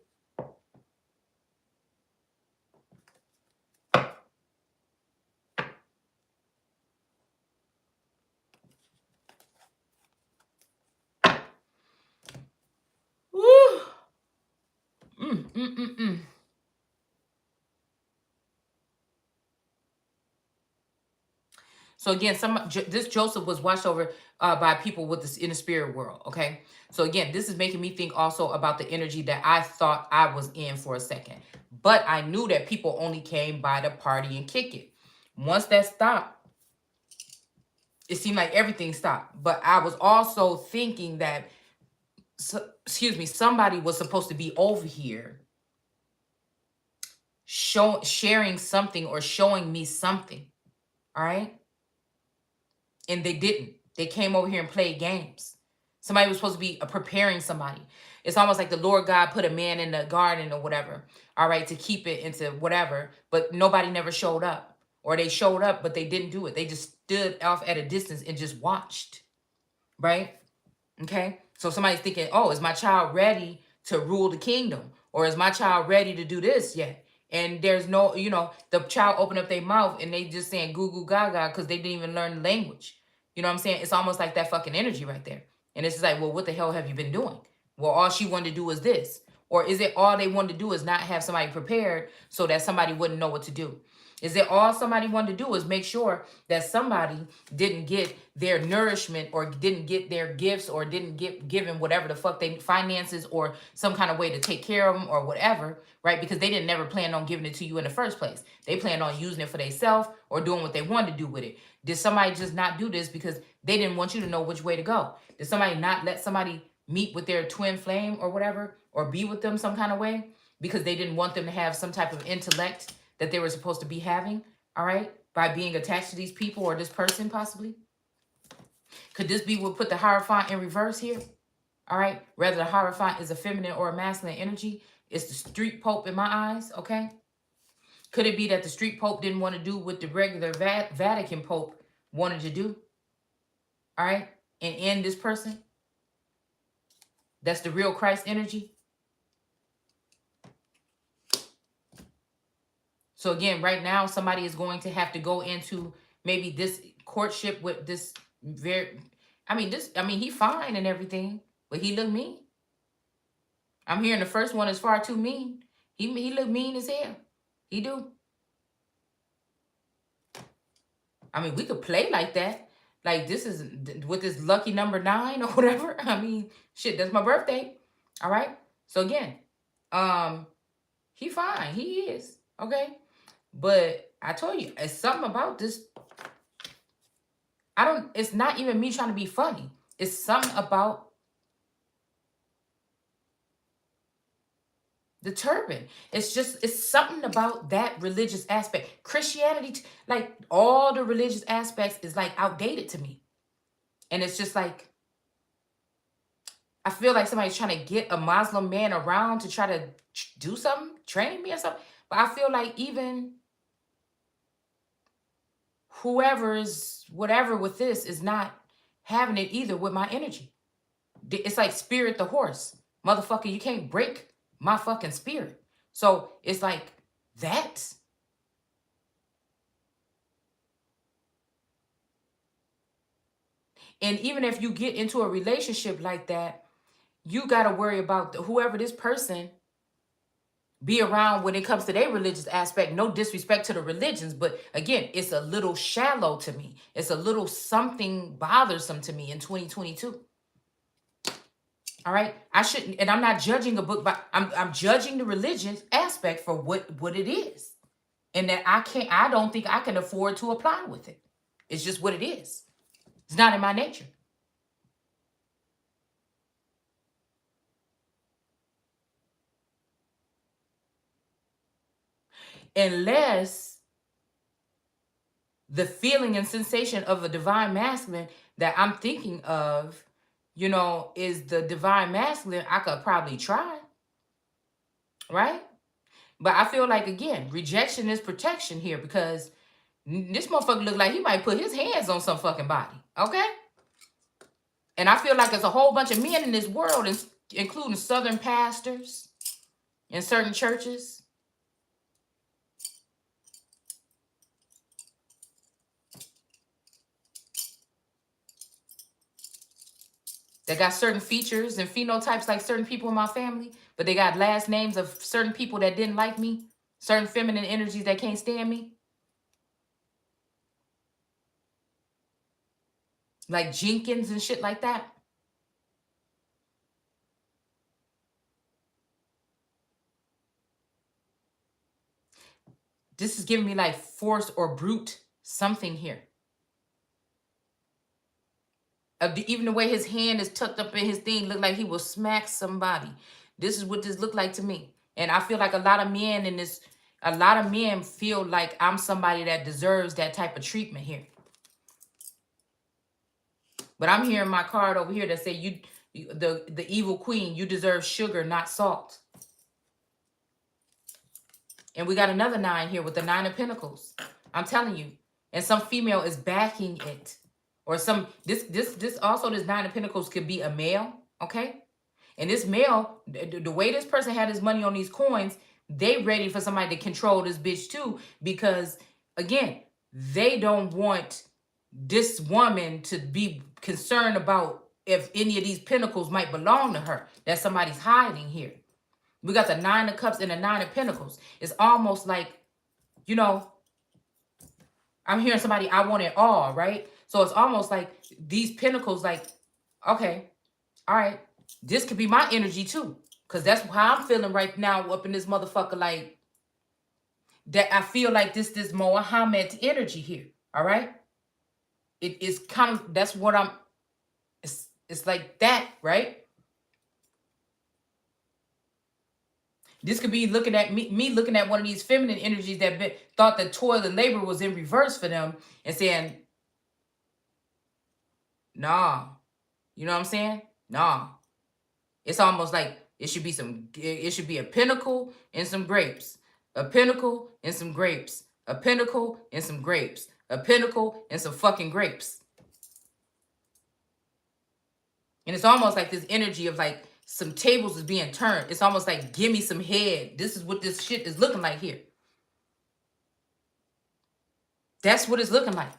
[SPEAKER 1] Woo! So again, this Joseph was watched over by people with this in the spirit world. Okay. So again, this is making me think also about the energy that I thought I was in for a second, but I knew that people only came by to party and kick it. Once that stopped, it seemed like everything stopped. But I was also thinking that, somebody was supposed to be over here sharing something or showing me something. All right. And they didn't. They came over here and played games. Somebody was supposed to be preparing somebody. It's almost like the Lord God put a man in the garden or whatever, all right, to keep it into whatever, but nobody never showed up. Or they showed up, but they didn't do it. They just stood off at a distance and just watched. right? Okay, so somebody's thinking, oh, is my child ready to rule the kingdom? Or is my child ready to do this yet? And there's no, you know, the child open up their mouth and they just saying goo goo gaga because they didn't even learn the language. You know what I'm saying? It's almost like that fucking energy right there. And it's just like, well, what the hell have you been doing? Well, all she wanted to do was this. Or is it all they wanted to do is not have somebody prepared so that somebody wouldn't know what to do? Is it all somebody wanted to do is make sure that somebody didn't get their nourishment or didn't get their gifts or didn't get given whatever the fuck they finances or some kind of way to take care of them or whatever, right? Because they didn't never plan on giving it to you in the first place. They planned on using it for themselves or doing what they wanted to do with it. Did somebody just not do this because they didn't want you to know which way to go? Did somebody not let somebody meet with their twin flame or whatever, or be with them some kind of way because they didn't want them to have some type of intellect that they were supposed to be having, all right, by being attached to these people or this person possibly? Could this be what put the Hierophant in reverse here? All right, whether the Hierophant is a feminine or a masculine energy, it's the street pope in my eyes, okay? Could it be that the street pope didn't want to do what the regular Vatican pope wanted to do, all right, and end this person? That's the real Christ energy. So again, right now, somebody is going to have to go into maybe this courtship with this he fine and everything, but he look mean. I'm hearing the first one is far too mean. He look mean as hell. He do. I mean, we could play like that. Like this is with this lucky number 9 or whatever. I mean, shit, that's my birthday. All right. So again, he fine. He is. Okay. But I told you, it's something about this. It's not even me trying to be funny. It's something about the turban. It's something about that religious aspect. Christianity, like all the religious aspects is like outdated to me. And it's just like, I feel like somebody's trying to get a Muslim man around to try to do something, train me or something. But I feel like even whoever is whatever with this is not having it either with my energy. It's like spirit the horse. Motherfucker, you can't break my fucking spirit. So it's like that. And even if you get into a relationship like that, you got to worry about whoever this person be around when it comes to their religious aspect. No disrespect to the religions, but again, it's a little shallow to me. It's a little something bothersome to me in 2022. All right, I shouldn't, and I'm not judging a book, but I'm judging the religion aspect for what it is, and that I don't think I can afford to apply with it. It's just what it is. It's not in my nature. Unless the feeling and sensation of a divine masculine that I'm thinking of, you know, is the divine masculine, I could probably try. Right? But I feel like, again, rejection is protection here because this motherfucker look like he might put his hands on some fucking body. Okay? And I feel like there's a whole bunch of men in this world, including Southern pastors in certain churches, that got certain features and phenotypes like certain people in my family, but they got last names of certain people that didn't like me, certain feminine energies that can't stand me. Like Jenkins and shit like that. This is giving me like force or brute something here. Even the way his hand is tucked up in his thing look like he will smack somebody. This is what this looked like to me. And I feel like a lot of men feel like I'm somebody that deserves that type of treatment here. But I'm hearing my card over here that say the evil queen, you deserve sugar, not salt. And we got another 9 here with the 9 of Pentacles. I'm telling you. And some female is backing it. Or this also, this Nine of Pentacles could be a male, okay? And this male, the way this person had his money on these coins, they ready for somebody to control this bitch too, because again, they don't want this woman to be concerned about if any of these pentacles might belong to her, that somebody's hiding here. We got the Nine of Cups and the Nine of Pentacles. It's almost like, you know, I'm hearing somebody, I want it all, right? So it's almost like these pentacles, like, okay, all right, this could be my energy too. Because that's how I'm feeling right now up in this motherfucker, like, that I feel like this Mohammed energy here, all right? It is kind of, that's what I'm, it's like that, right? This could be looking at me looking at one of these feminine energies that thought that toil and labor was in reverse for them and saying, nah, you know what I'm saying? Nah. It's almost like it should be a pinnacle and some grapes, a pinnacle and some grapes, a pinnacle and some grapes, a pinnacle and some fucking grapes. And it's almost like this energy of like some tables is being turned. It's almost like, give me some head. This is what this shit is looking like here. That's what it's looking like.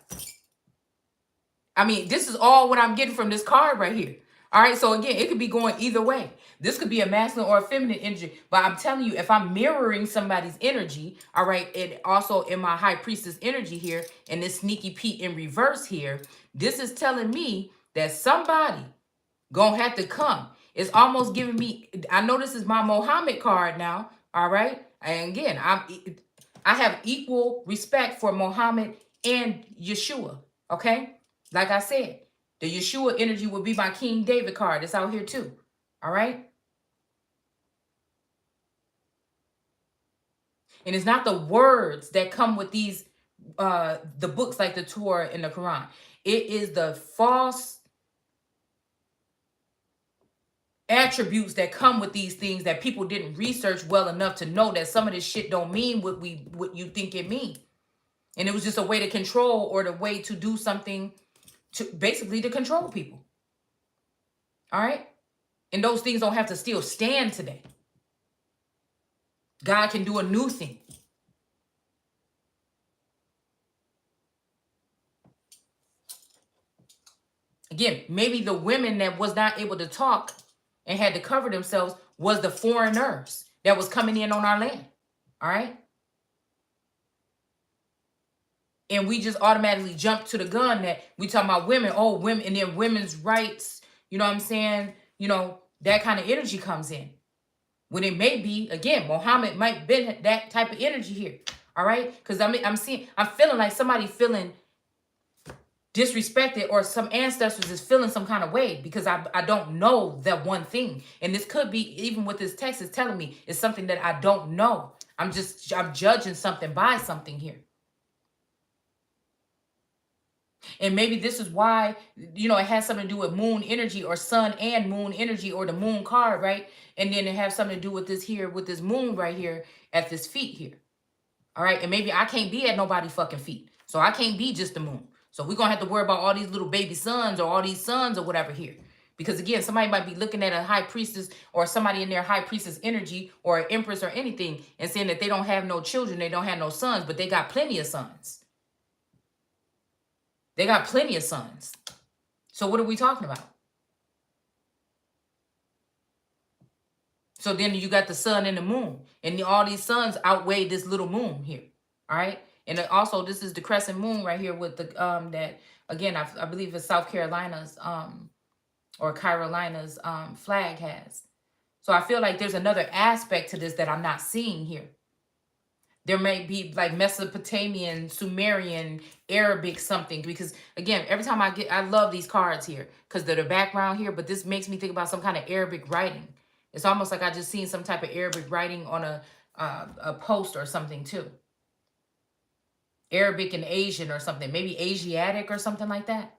[SPEAKER 1] I mean, this is all what I'm getting from this card right here. All right, so again, it could be going either way. This could be a masculine or a feminine energy. But I'm telling you, if I'm mirroring somebody's energy, all right, and also in my High Priestess energy here, and this Sneaky Pete in reverse here, this is telling me that somebody gonna have to come. It's almost giving me, I know this is my Mohammed card now, all right? And again, I have equal respect for Mohammed and Yeshua, okay? Like I said, the Yeshua energy would be my King David card. It's out here too. All right. And it's not the words that come with these, the books like the Torah and the Quran. It is the false attributes that come with these things that people didn't research well enough to know that some of this shit don't mean what you think it means. And it was just a way to control, or the way to do something to basically to control people. All right? And those things don't have to still stand today. God can do a new thing. Again, maybe the women that was not able to talk and had to cover themselves was the foreigners that was coming in on our land. All right? And we just automatically jump to the gun that we talking about women, oh, women, and then women's rights, you know what I'm saying? You know, that kind of energy comes in. When it may be, again, Muhammad might be that type of energy here. All right? Because I'm feeling like somebody feeling disrespected, or some ancestors is feeling some kind of way because I don't know that one thing. And this could be, even with this text is telling me, it's something that I don't know. I'm judging something by something here. And maybe this is why, you know, it has something to do with moon energy, or sun and moon energy, or the moon card, right? And then it has something to do with this here, with this moon right here at this feet here. All right. And maybe I can't be at nobody fucking feet. So I can't be just the moon. So we're going to have to worry about all these little baby sons, or all these sons, or whatever here. Because again, somebody might be looking at a high priestess, or somebody in their high priestess energy, or an empress or anything, and saying that they don't have no children, they don't have no sons, but they got plenty of sons. They got plenty of sons. So what are we talking about? So then you got the sun and the moon. And all these suns outweigh this little moon here. All right? And also, this is the crescent moon right here with the, that, again, I believe it's South Carolina's, or Carolina's flag has. So I feel like there's another aspect to this that I'm not seeing here. There may be like Mesopotamian, Sumerian, Arabic something. Because again, every time I love these cards here because they're the background here. But this makes me think about some kind of Arabic writing. It's almost like I just seen some type of Arabic writing on a post or something too. Arabic and Asian or something. Maybe Asiatic or something like that.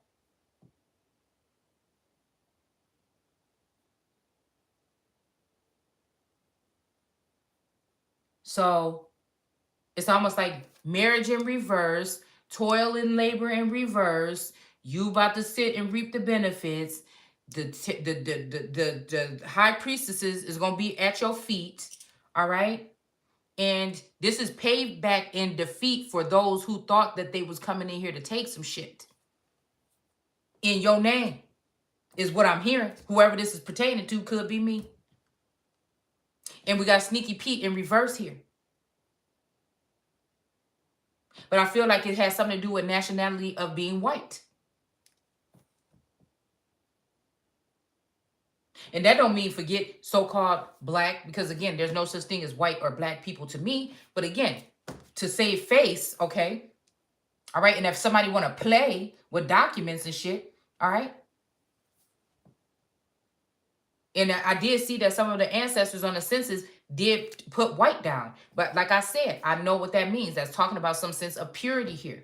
[SPEAKER 1] So it's almost like marriage in reverse, toil and labor in reverse, You about to sit and reap the benefits. The high priestesses is gonna be at your feet, all right? And this is paid back in defeat for those who thought that they was coming in here to take some shit. In your name is what I'm hearing. Whoever this is pertaining to could be me. And we got Sneaky Pete in reverse here. But I feel like it has something to do with nationality of being white. And that don't mean forget so-called black, because again, there's no such thing as white or black people to me. But again, to save face, okay? All right, and if somebody want to play with documents and shit, all right? And I did see that some of the ancestors on the census did put white down. But like I said, I know what that means. That's talking about some sense of purity here.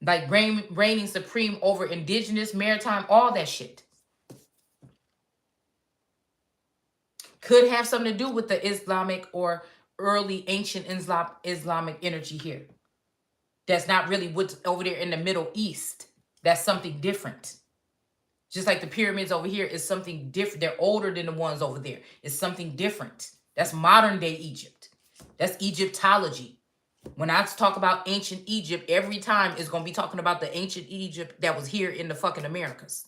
[SPEAKER 1] Like reigning supreme over indigenous, maritime, all that shit. Could have something to do with the Islamic or early ancient Islamic energy here. That's not really what's over there in the Middle East. That's something different. Just like the pyramids over here is something different. They're older than the ones over there. It's something different. That's modern day Egypt. That's Egyptology. When I talk about ancient Egypt, every time it's going to be talking about the ancient Egypt that was here in the fucking Americas.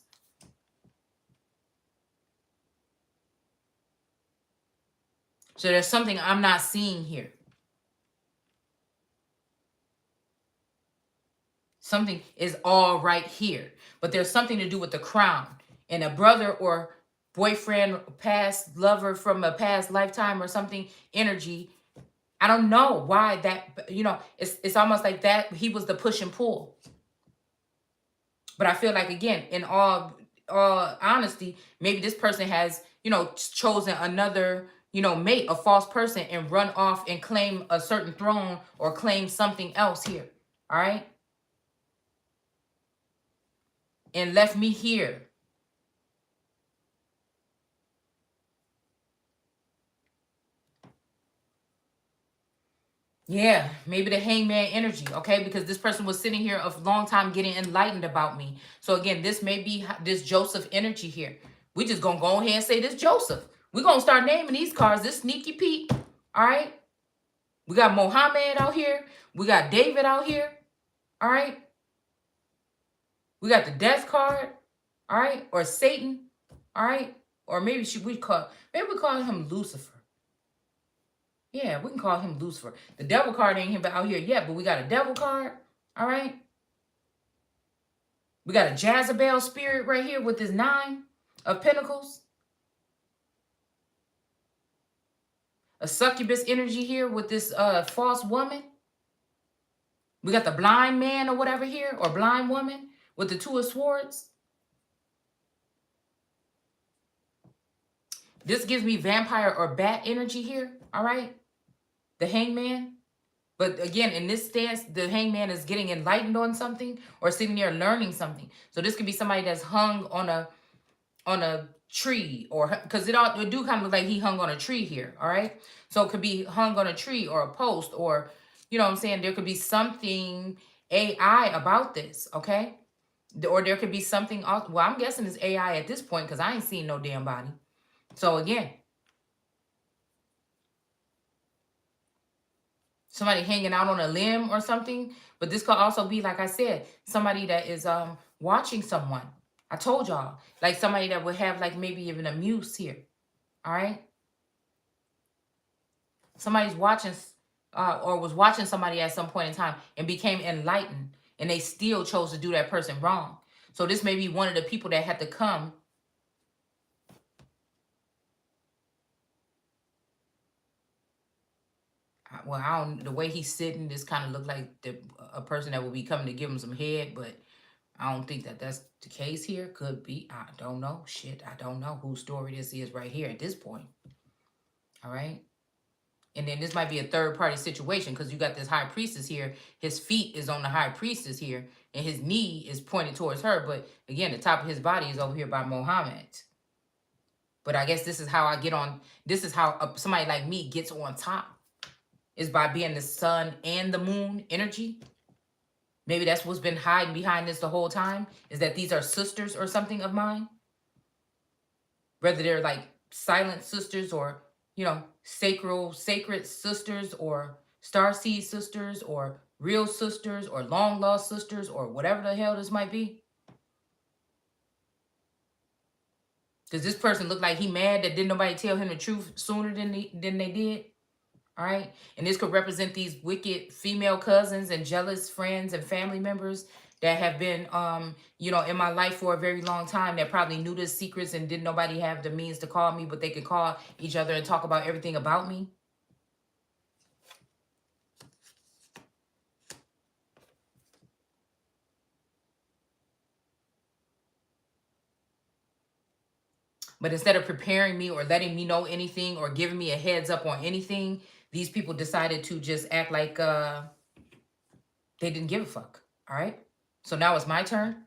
[SPEAKER 1] So there's something I'm not seeing here. Something is all right here. But there's something to do with the crown. And a brother or boyfriend, past lover from a past lifetime or something, energy. I don't know why that, you know, it's almost like that. He was the push and pull. But I feel like, again, in all honesty, maybe this person has, you know, chosen another, you know, mate, a false person, and run off and claim a certain throne or claim something else here. All right. And left me here. Yeah, maybe the hangman energy, okay? Because this person was sitting here a long time getting enlightened about me. So again, this may be this Joseph energy here. We just gonna go ahead and say this Joseph. We're gonna start naming these cards. This Sneaky Pete, all right? We got Muhammad out here. We got David out here, all right? We got the death card, all right? Or Satan, all right? Or maybe we call him Lucifer. Yeah, we can call him Lucifer. The devil card ain't here out here yet, but we got a devil card, all right? We got a Jezebel spirit right here with this 9 of Pentacles. A succubus energy here with this false woman. We got the blind man or whatever here, or blind woman with the 2 of Swords. This gives me vampire or bat energy here, all right? The hangman. But again, in this stance, the hangman is getting enlightened on something or sitting there learning something. So this could be somebody that's hung on a tree, or because it do kind of look like he hung on a tree here, all right? So it could be hung on a tree or a post, or, you know what I'm saying? There could be something AI about this, okay? Or there could be something else. Well, I'm guessing it's AI at this point because I ain't seen no damn body. So again, somebody hanging out on a limb or something. But this could also be, like I said, somebody that is watching someone. I told y'all, like somebody that would have like maybe even a muse here. All right. Somebody's watching or was watching somebody at some point in time and became enlightened, and they still chose to do that person wrong. So this may be one of the people that had to come. Well, I don't, the way he's sitting, this kind of looked like a person that will be coming to give him some head, but I don't think that that's the case here. Could be. I don't know. Shit, I don't know whose story this is right here at this point. All right. And then this might be a third-party situation because you got this high priestess here. His feet is on the high priestess here, and his knee is pointed towards her. But again, the top of his body is over here by Muhammad. But I guess this is how I get on. This is how somebody like me gets on top, is by being the sun and the moon energy. Maybe that's what's been hiding behind this the whole time, is that these are sisters or something of mine. Whether they're like silent sisters or, you know, sacred sisters or starseed sisters or real sisters or long lost sisters or whatever the hell this might be. Does this person look like he mad that didn't nobody tell him the truth sooner than they did? All right. And this could represent these wicked female cousins and jealous friends and family members that have been, you know, in my life for a very long time, that probably knew the secrets and didn't nobody have the means to call me, but they could call each other and talk about everything about me. But instead of preparing me or letting me know anything or giving me a heads up on anything, these people decided to just act like they didn't give a fuck. All right. So now it's my turn.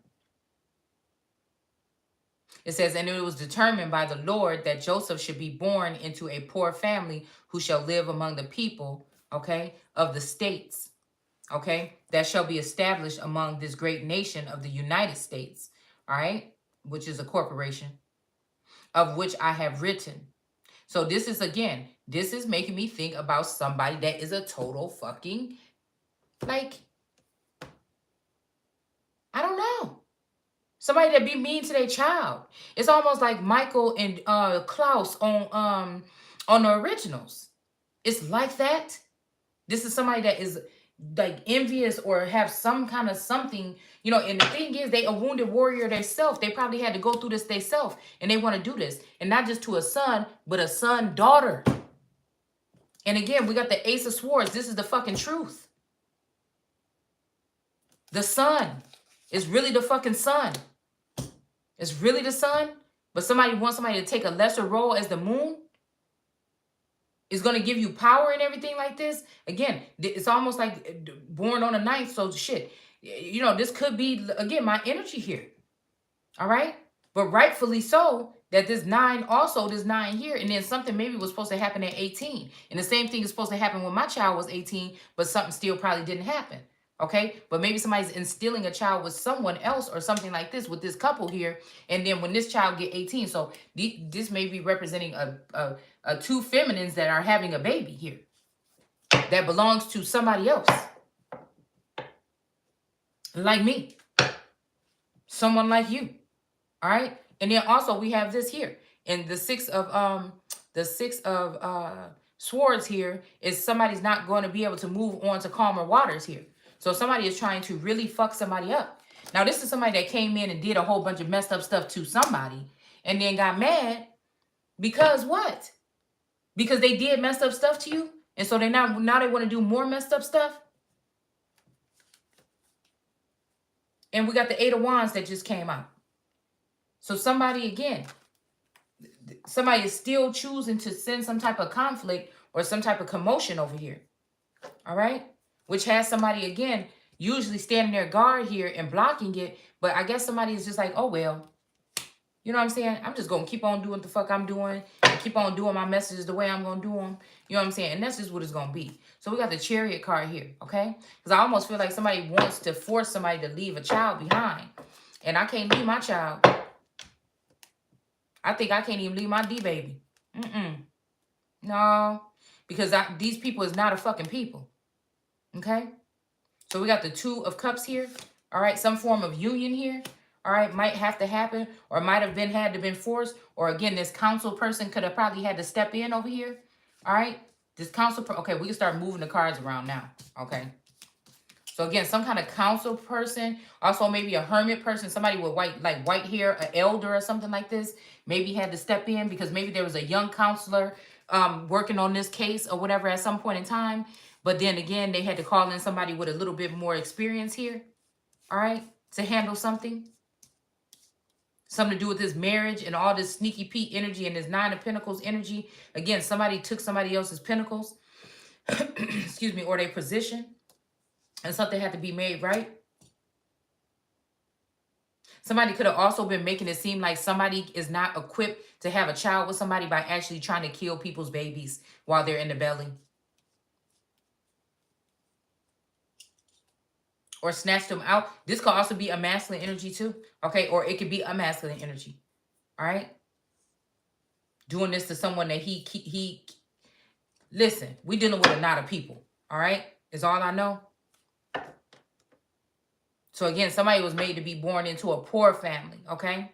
[SPEAKER 1] It says, and it was determined by the Lord that Joseph should be born into a poor family who shall live among the people, okay, of the states, okay, that shall be established among this great nation of the United States, all right, which is a corporation, of which I have written. So this is, again, this is making me think about somebody that is a total fucking, like, I don't know. Somebody that be mean to their child. It's almost like Michael and Klaus on the originals. It's like that. This is somebody that is like envious or have some kind of something, you know. And the thing is, they a wounded warrior themselves. They probably had to go through this themselves, and they want to do this, and not just to a son, but a son daughter. And again, we got the Ace of Swords. This is the fucking truth. The son is really the fucking son. It's really the sun, but somebody wants somebody to take a lesser role as the moon. Is going to give you power and everything like this. Again, it's almost like born on the 9th, so shit. You know, this could be, again, my energy here. All right? But rightfully so, that this 9 also, this 9 here, and then something maybe was supposed to happen at 18. And the same thing is supposed to happen when my child was 18, but something still probably didn't happen. Okay, but maybe somebody's instilling a child with someone else or something like this with this couple here. And then when this child get 18, so this may be representing a two feminines that are having a baby here that belongs to somebody else. Like me. Someone like you. All right. And then also we have this here. And the six of swords here is somebody's not going to be able to move on to calmer waters here. So somebody is trying to really fuck somebody up. Now, this is somebody that came in and did a whole bunch of messed up stuff to somebody and then got mad because what? Because they did messed up stuff to you? And so now they want to do more messed up stuff? And we got the 8 of Wands that just came out. So somebody, again, somebody is still choosing to send some type of conflict or some type of commotion over here. All right? Which has somebody, again, usually standing their guard here and blocking it. But I guess somebody is just like, oh, well, you know what I'm saying? I'm just going to keep on doing what the fuck I'm doing. And keep on doing my messages the way I'm going to do them. You know what I'm saying? And that's just what it's going to be. So we got the Chariot card here, okay? Because I almost feel like somebody wants to force somebody to leave a child behind. And I can't leave my child. I think I can't even leave my D-baby. No. Because these people is not a fucking people. Okay, so we got the 2 of Cups here. All right, some form of union here. All right, might have to happen or might have had to been forced. Or again, this council person could have probably had to step in over here. All right, this council. Okay, we can start moving the cards around now. Okay, so again, some kind of council person. Also maybe a hermit person, somebody with white hair, an elder or something like this. Maybe had to step in because maybe there was a young counselor working on this case or whatever at some point in time. But then again, they had to call in somebody with a little bit more experience here, all right, to handle something. Something to do with this marriage and all this sneaky Pete energy and this 9 of Pentacles energy. Again, somebody took somebody else's pentacles, excuse me, or their position, and something had to be made right. Somebody could have also been making it seem like somebody is not equipped to have a child with somebody by actually trying to kill people's babies while they're in the belly. or snatched them out. This could also be a masculine energy too. Okay. Or it could be a masculine energy. All right. Doing this to someone that he listen, we dealing with a lot of people. All right. Is all I know. So again, somebody was made to be born into a poor family. Okay.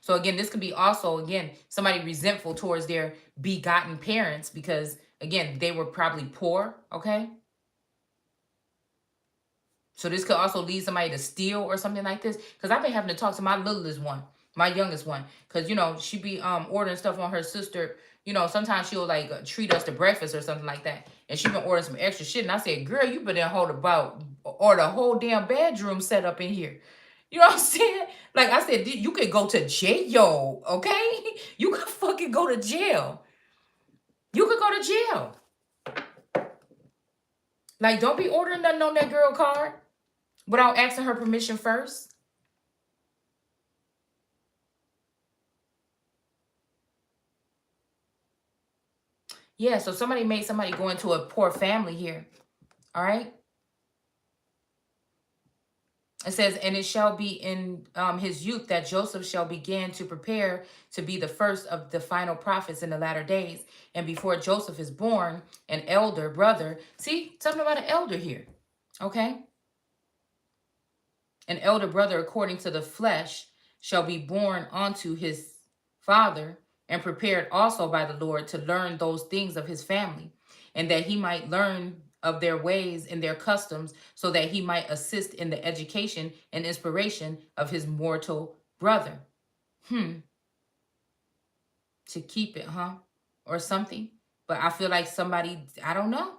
[SPEAKER 1] So again, this could be also, again, somebody resentful towards their begotten parents because, again, they were probably poor, okay? So this could also lead somebody to steal or something like this. Because I've been having to talk to my littlest one, my youngest one. Because, you know, she be ordering stuff on her sister. You know, sometimes she'll, like, treat us to breakfast or something like that. And she been ordering some extra shit. And I said, girl, you better order a whole damn bedroom set up in here. You know what I'm saying? Like I said, you could go to jail, okay? You could fucking go to jail. You could go to jail. Like, don't be ordering nothing on that girl card without asking her permission first. Yeah, so somebody made somebody go into a poor family here. All right? It says, and it shall be in his youth that Joseph shall begin to prepare to be the first of the final prophets in the latter days. And before Joseph is born, an elder brother. See, something about an elder here. Okay. An elder brother, according to the flesh, shall be born unto his father and prepared also by the Lord to learn those things of his family, and that he might learn of their ways and their customs, so that he might assist in the education and inspiration of his mortal brother. To keep it, huh? Or something. But I feel like somebody, I don't know.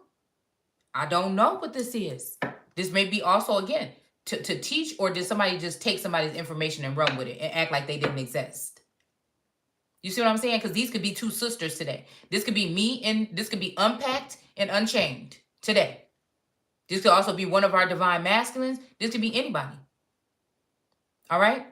[SPEAKER 1] I don't know what this is. This may be also, again, to teach, or did somebody just take somebody's information and run with it and act like they didn't exist? You see what I'm saying? Because these could be two sisters today. This could be me, and this could be Unpacked and Unchained today. This could also be one of our divine masculines. This could be anybody. All right?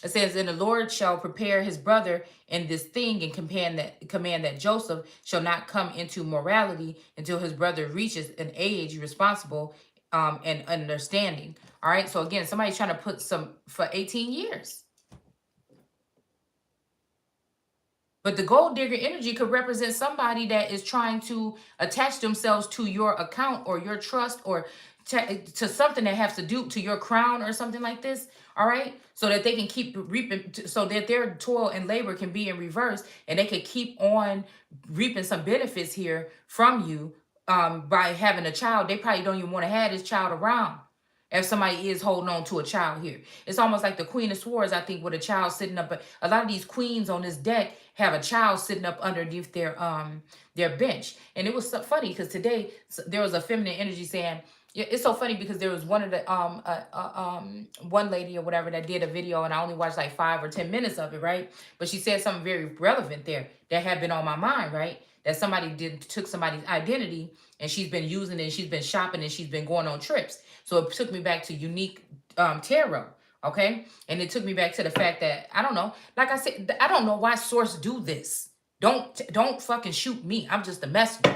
[SPEAKER 1] It says, and the Lord shall prepare his brother in this thing, and command that Joseph shall not come into morality until his brother reaches an age responsible and understanding. All right? So again, somebody's trying to put some for 18 years. But the gold digger energy could represent somebody that is trying to attach themselves to your account or your trust, or to something that has to do to your crown or something like this. All right. So that they can keep reaping, so that their toil and labor can be in reverse, and they can keep on reaping some benefits here from you by having a child. They probably don't even want to have this child around. If somebody is holding on to a child here, it's almost like the Queen of Swords, I think, with a child sitting up. A lot of these queens on this deck have a child sitting up underneath their bench. And it was so funny because today there was a feminine energy saying, it's so funny because there was one of the one lady or whatever that did a video, and I only watched like 5 or 10 minutes of it, right? But she said something very relevant there that had been on my mind, right? That somebody took somebody's identity, and she's been using it, and she's been shopping, and she's been going on trips. So it took me back to unique tarot, okay? And it took me back to the fact that, I don't know, like I said, I don't know why source do this. Don't fucking shoot me. I'm just a messenger.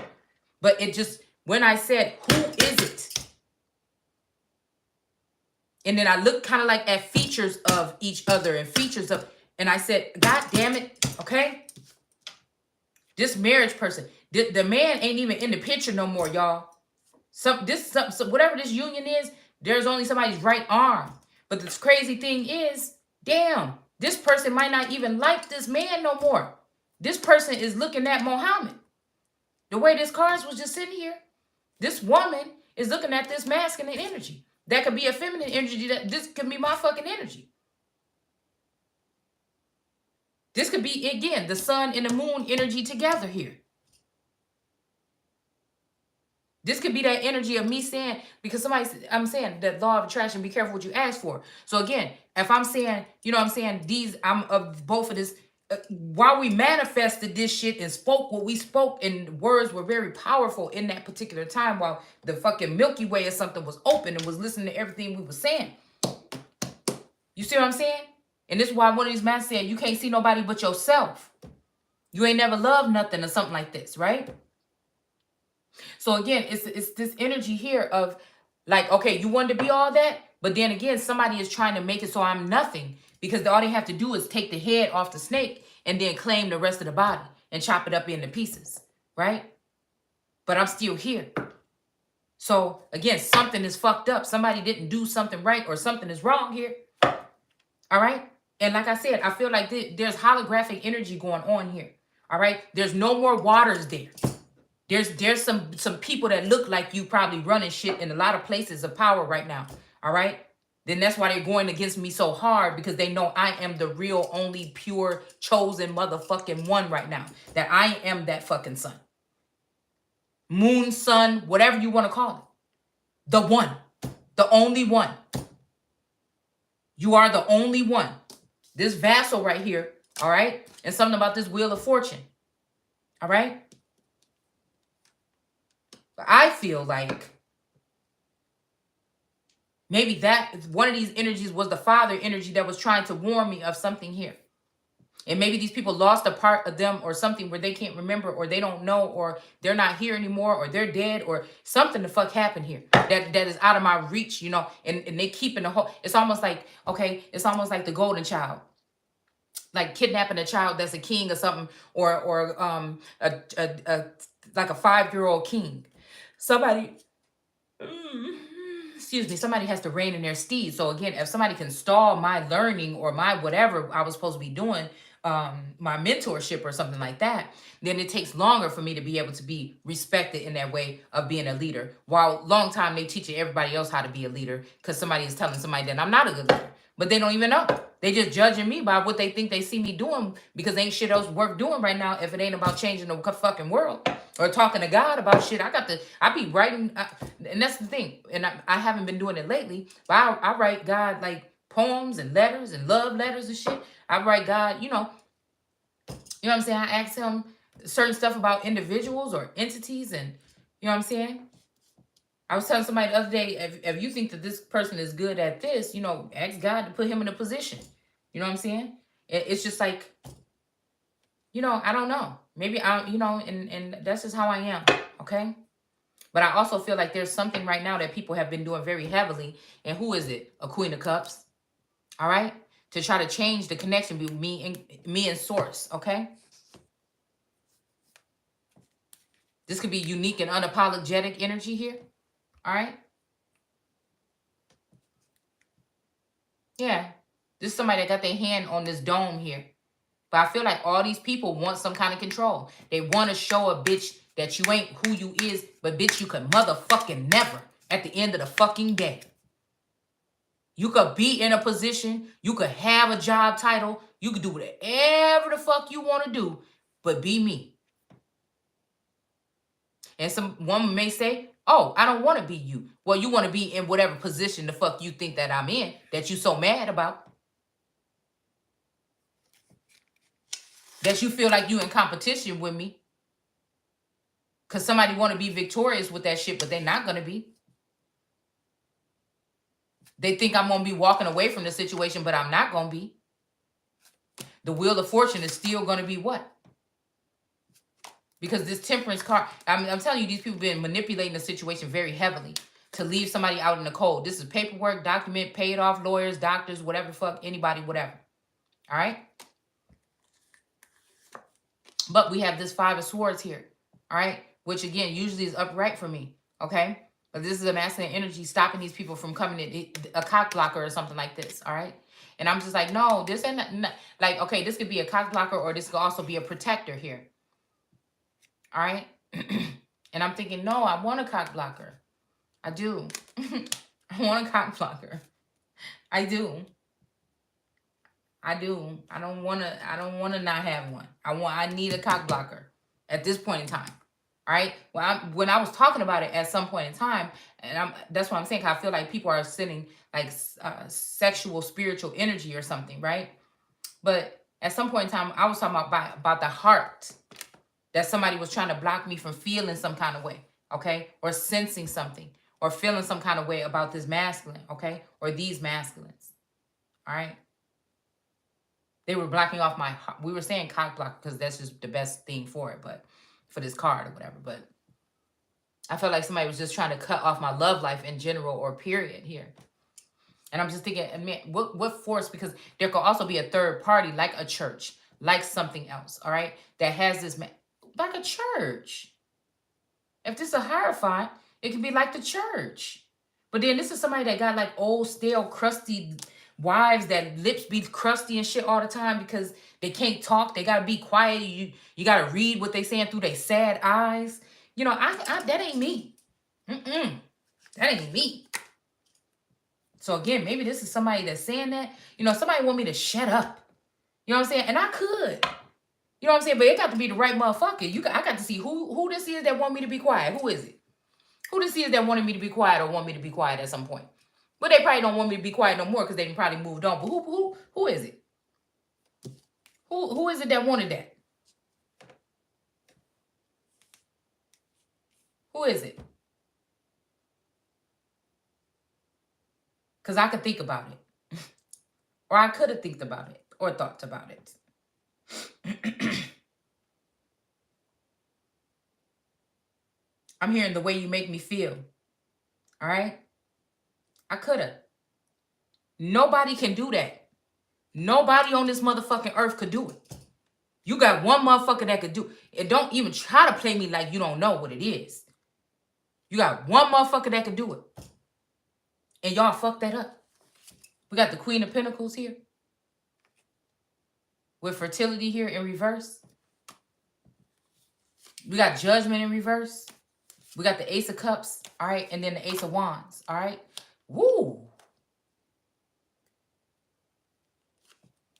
[SPEAKER 1] But it just, when I said, who is it? And then I looked kind of like at features of each other and features of, and I said, God damn it, okay? This marriage person, the man ain't even in the picture no more, y'all. Whatever this union is, there's only somebody's right arm. But the crazy thing is, damn, this person might not even like this man no more. This person is looking at Muhammad. The way this card was just sitting here, this woman is looking at this masculine energy. That could be a feminine energy. This could be my fucking energy. This could be, again, the sun and the moon energy together here. This could be that energy of me saying, because I'm saying that law of attraction, be careful what you ask for. So again, if I'm saying, you know what I'm saying, I'm of both of this, while we manifested this shit and spoke what we spoke, and words were very powerful in that particular time, while the fucking Milky Way or something was open and was listening to everything we were saying. You see what I'm saying? And this is why one of these men said, you can't see nobody but yourself. You ain't never loved nothing or something like this, right? So again, it's this energy here of like, okay, you wanted to be all that? But then again, somebody is trying to make it so I'm nothing, because all they have to do is take the head off the snake and then claim the rest of the body and chop it up into pieces, right? But I'm still here. So again, something is fucked up. Somebody didn't do something right, or something is wrong here. All right? And like I said, I feel like there's holographic energy going on here. All right? There's no more waters there. There's some people that look like you probably running shit in a lot of places of power right now. All right? Then that's why they're going against me so hard, because they know I am the real, only pure, chosen motherfucking one right now. That I am that fucking sun. Moon, sun, whatever you want to call it. The one. The only one. You are the only one. This vassal right here, all right? And something about this Wheel of Fortune, all right? But I feel like maybe that one of these energies was the father energy that was trying to warn me of something here. And maybe these people lost a part of them or something where they can't remember, or they don't know, or they're not here anymore, or they're dead, or something the fuck happened here that is out of my reach, you know, and they keep in the whole, it's almost like, okay, it's almost like the golden child, like kidnapping a child that's a king or something, or like a 5-year-old king. Somebody, excuse me, somebody has to rein in their steed. So again, if somebody can stall my learning or my whatever I was supposed to be doing, my mentorship or something like that, then it takes longer for me to be able to be respected in that way of being a leader. While long time they teaching everybody else how to be a leader, because somebody is telling somebody that I'm not a good leader, but they don't even know. They just judging me by what they think they see me doing, because ain't shit else worth doing right now if it ain't about changing the fucking world or talking to God about shit. I be writing, and that's the thing. And I haven't been doing it lately, but I write God like poems and letters and love letters and shit. I write God, you know what I'm saying? I ask him certain stuff about individuals or entities, and you know what I'm saying? I was telling somebody the other day, if you think that this person is good at this, you know, ask God to put him in a position. You know what I'm saying? It's just like, you know, I don't know. Maybe you know, and that's just how I am, okay? But I also feel like there's something right now that people have been doing very heavily. And who is it? A Queen of Cups, all right? To try to change the connection between me and Source, okay? This could be unique and unapologetic energy here, all right? Yeah, this is somebody that got their hand on this dome here. But I feel like all these people want some kind of control. They want to show a bitch that you ain't who you is, but bitch, you could motherfucking never at the end of the fucking day. You could be in a position, you could have a job title, you could do whatever the fuck you want to do, but be me. And some woman may say, oh, I don't want to be you. Well, you want to be in whatever position the fuck you think that I'm in, that you so mad about. That you feel like you in competition with me. Because somebody want to be victorious with that shit, but they're not going to be. They think I'm going to be walking away from the situation, but I'm not going to be. The Wheel of Fortune is still going to be what? Because this Temperance card, I'm telling you, these people have been manipulating the situation very heavily to leave somebody out in the cold. This is paperwork, document, paid off lawyers, doctors, whatever the fuck, anybody, whatever. All right? But we have this 5 of Swords here. All right? Which, again, usually is upright for me. Okay? But this is a masculine energy stopping these people from coming in, a cock blocker or something like this. All right? And I'm just like, no, this ain't not, like, okay, this could be a cock blocker, or this could also be a protector here. All right? And I'm thinking, no, I want a cock blocker. I do. I want a cock blocker. I do. I do. I don't want to not have one. I need a cock blocker at this point in time. All right? When I was talking about it at some point in time, and that's what I'm saying, I feel like people are sending like sexual, spiritual energy or something, right? But at some point in time, I was talking about the heart, that somebody was trying to block me from feeling some kind of way, okay? Or sensing something, or feeling some kind of way about this masculine, okay? Or these masculines, all right? They were blocking off my heart. We were saying cock block because that's just the best thing for it, but for this card or whatever. But I felt like somebody was just trying to cut off my love life in general or period here. And I'm just thinking, I mean, what force? Because there could also be a third party, like a church, like something else, all right, that has this, like a church. If this is a hierophant, it could be like the church. But then this is somebody that got like old, stale, crusty wives that lips be crusty and shit all the time because they can't talk. They gotta be quiet. You gotta read what they saying through their sad eyes. You know, I that ain't me. That ain't me. So again, maybe this is somebody that's saying that. You know, somebody want me to shut up. You know what I'm saying? And I could. You know what I'm saying? But it got to be the right motherfucker. I got to see who this is that want me to be quiet. Who is it? Who this is that wanted me to be quiet or want me to be quiet at some point? But they probably don't want me to be quiet no more because they probably moved on. But who is it? Who is it that wanted that? Who is it? Because I could think about it. Or I could have think about it. Or thought about it. I'm hearing the way you make me feel. All right? I could have. Nobody can do that. Nobody on this motherfucking earth could do it. You got one motherfucker that could do it. And don't even try to play me like you don't know what it is. You got one motherfucker that could do it. And y'all fucked that up. We got the Queen of Pentacles here. With fertility here in reverse. We got Judgment in reverse. We got the Ace of Cups. All right. And then the Ace of Wands. All right. Woo.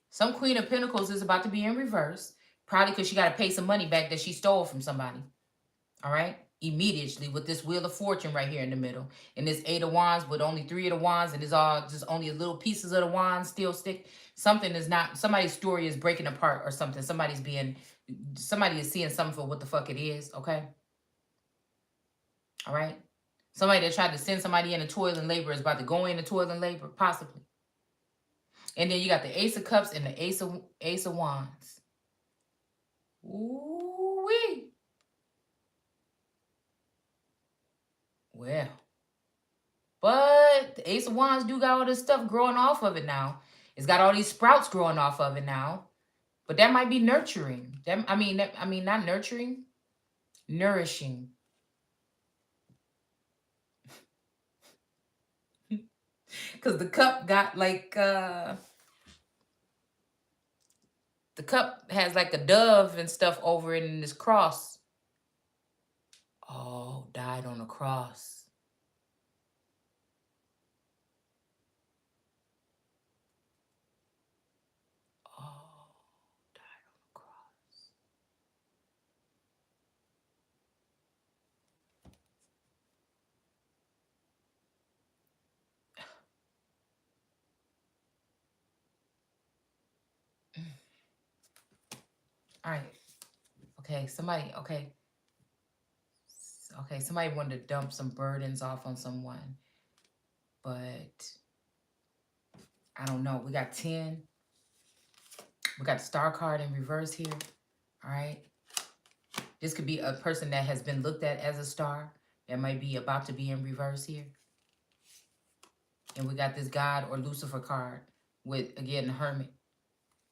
[SPEAKER 1] Some Queen of Pentacles is about to be in reverse. Probably because she got to pay some money back that she stole from somebody. All right. Immediately with this Wheel of Fortune right here in the middle. And this 8 of Wands with only 3 of the Wands. And it's all just only a little pieces of the Wands still stick. Something is not, somebody's story is breaking apart or something. Somebody is seeing something for what the fuck it is. Okay. All right. Somebody that tried to send somebody into toil and labor is about to go into toil and labor. Possibly. And then you got the Ace of Cups and the Ace of Wands. Ooh-wee. Well. But the Ace of Wands do got all this stuff growing off of it now. It's got all these sprouts growing off of it now. But that might be nurturing. I mean, not nurturing. Nourishing. Because the cup got like... the cup has like a dove and stuff over it in this cross. Oh, died on the cross. Oh, died on the cross. All right. Okay, somebody wanted to dump some burdens off on someone. But I don't know. We got 10. We got the Star card in reverse here. All right. This could be a person that has been looked at as a star. That might be about to be in reverse here. And we got this God or Lucifer card with, again, the Hermit.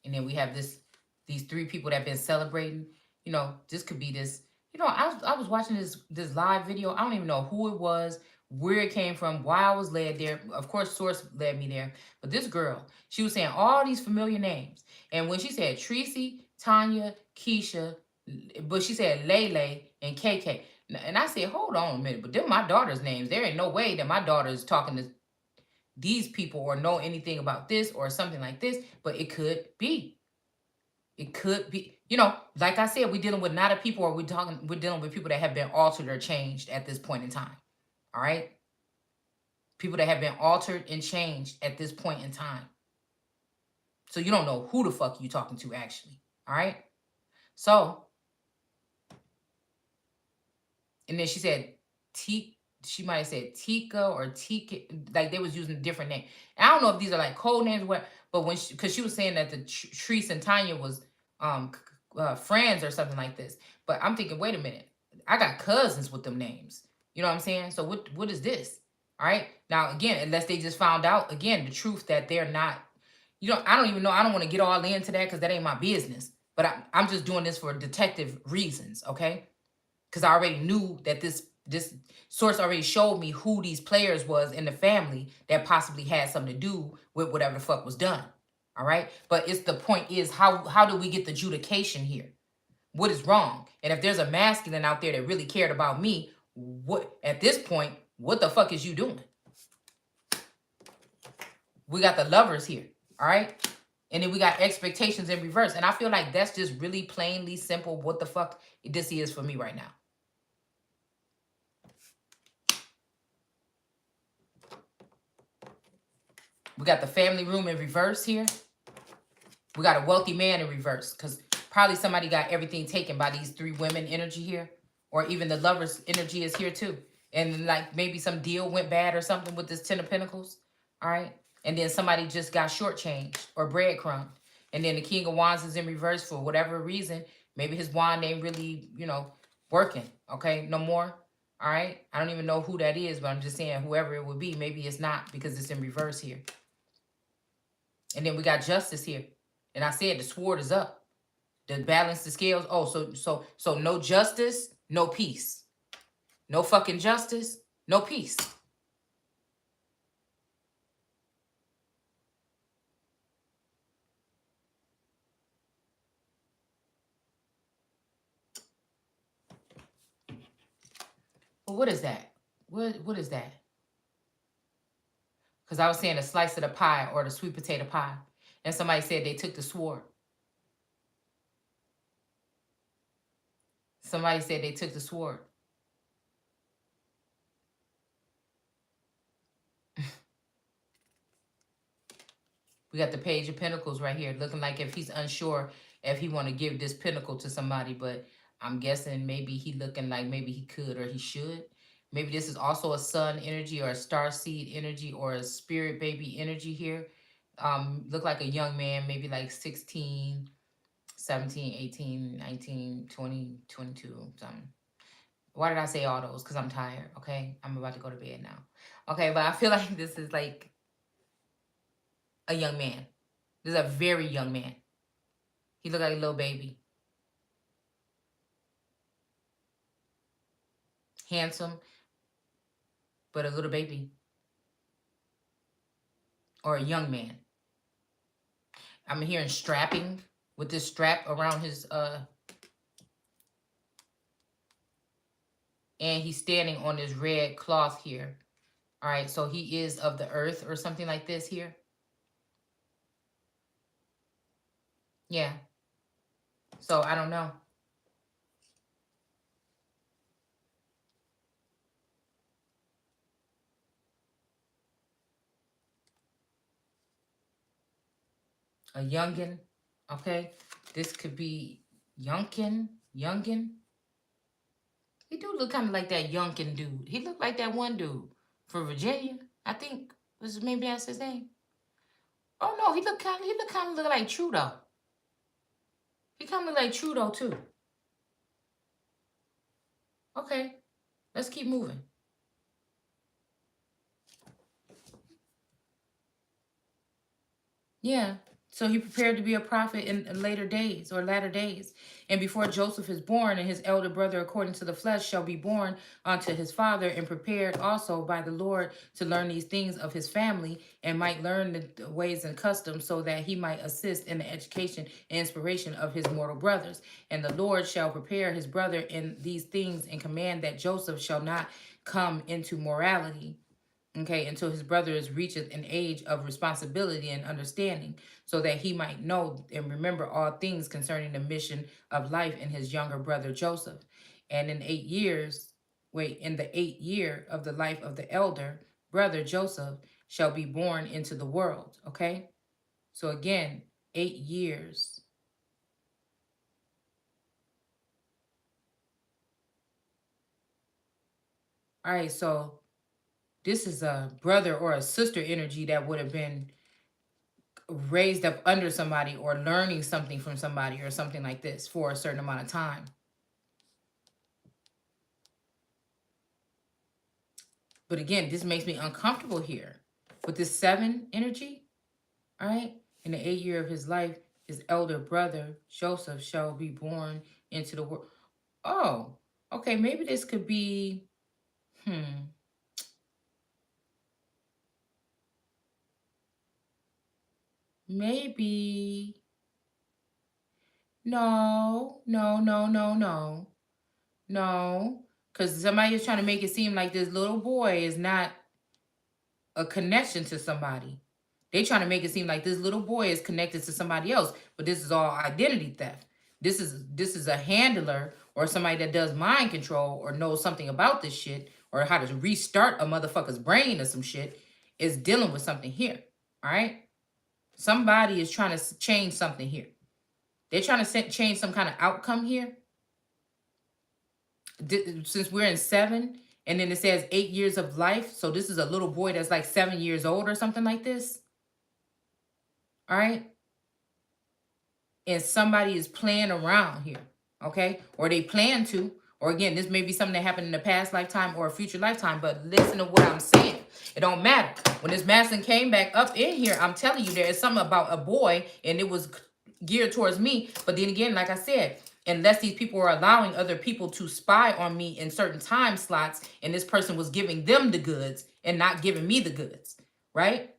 [SPEAKER 1] And then we have these 3 people that have been celebrating. You know, this could be this. You know, I was watching this live video. I don't even know who it was, where it came from, why I was led there. Of course, Source led me there. But this girl, she was saying all these familiar names. And when she said Tracy, Tanya, Keisha, but she said ḽeḽe and KK. And I said, hold on a minute. But they're my daughter's names. There ain't no way that my daughter is talking to these people or know anything about this or something like this. But it could be. It could be, you know, like I said, we're dealing with not a people, or we're dealing with people that have been altered or changed at this point in time. All right. People that have been altered and changed at this point in time. So you don't know who the fuck you talking to actually. All right. So, and then she said, she might have said Tika or Tika, like they was using a different name. I don't know if these are like code names or what, but when because she was saying that the Treese and Tanya was friends or something like this. But I'm thinking, wait a minute, I got cousins with them names. You know what I'm saying? So what is this? All right. Now, again, unless they just found out, again, the truth that they're not, I don't even know. I don't want to get all into that because that ain't my business. But I'm just doing this for detective reasons, okay? Because I already knew that this source already showed me who these players was in the family that possibly had something to do with whatever the fuck was done. All right. But it's the point is, how do we get the adjudication here? What is wrong? And if there's a masculine out there that really cared about me, what at this point, what the fuck is you doing? We got the lovers here. All right. And then we got expectations in reverse. And I feel like that's just really plainly simple what the fuck this is for me right now. We got the family room in reverse here. We got a wealthy man in reverse because probably somebody got everything taken by these three women energy here. Or even the lovers energy is here too. And like maybe some deal went bad or something with this 10 of Pentacles. All right. And then somebody just got shortchanged or breadcrumbed. And then the King of Wands is in reverse for whatever reason. Maybe his wand ain't really, working. Okay. No more. All right. I don't even know who that is, but I'm just saying whoever it would be, maybe it's not because it's in reverse here. And then we got justice here. And I said the sword is up. To balance the scales. Oh, so no justice, no peace. No fucking justice, no peace. Well, what is that? What is that? Because I was saying a slice of the pie or the sweet potato pie. And somebody said they took the sword. Somebody said they took the sword. We got the Page of Pentacles right here. Looking like if he's unsure if he want to give this pentacle to somebody. But I'm guessing maybe he looking like maybe he could or he should. Maybe this is also a sun energy or a star seed energy or a spirit baby energy here. Look like a young man, maybe like 16, 17, 18, 19, 20, 22, something. Why did I say all those? Because I'm tired, okay? I'm about to go to bed now. Okay, but I feel like this is like a young man. This is a very young man. He looked like a little baby. Handsome, but a little baby. Or a young man. I'm hearing strapping with this strap around his and he's standing on this red cloth here. All right, so he is of the earth or something like this here. Yeah. So I don't know. A youngin. Okay. This could be youngin. He do look kind of like that youngin dude. He looked like that one dude from Virginia. I think maybe that's his name. Oh no, he look kind of like Trudeau. He kind of look like Trudeau too. Okay, let's keep moving. Yeah. So he prepared to be a prophet in later days or latter days. And before Joseph is born, and his elder brother according to the flesh shall be born unto his father, and prepared also by the Lord to learn these things of his family, and might learn the ways and customs, so that he might assist in the education and inspiration of his mortal brothers. And the Lord shall prepare his brother in these things, and command that Joseph shall not come into morality, okay, until his brothers reacheth an age of responsibility and understanding, so that he might know and remember all things concerning the mission of life in his younger brother Joseph. And in the 8th year of the life of the elder brother Joseph shall be born into the world, okay? So again, 8 years. All right, so this is a brother or a sister energy that would have been raised up under somebody or learning something from somebody or something like this for a certain amount of time. But again, this makes me uncomfortable here. With this 7 energy, all right? In the 8th year of his life, his elder brother, Joseph, shall be born into the world. Oh, okay, maybe this could be, maybe, no, because somebody is trying to make it seem like this little boy is not a connection to somebody. They trying to make it seem like this little boy is connected to somebody else, but this is all identity theft. This is a handler or somebody that does mind control or knows something about this shit or how to restart a motherfucker's brain or some shit is dealing with something here, all right? Somebody is trying to change something here. They're trying to change some kind of outcome here. Since we're in 7, and then it says 8 years of life, so this is a little boy that's like 7 years old or something like this. All right? And somebody is playing around here, okay? Or they plan to. Or again, this may be something that happened in a past lifetime or a future lifetime, but listen to what I'm saying. It don't matter. When this masculine came back up in here, I'm telling you, there is something about a boy, and it was geared towards me. But then again, like I said, unless these people are allowing other people to spy on me in certain time slots, and this person was giving them the goods and not giving me the goods, right?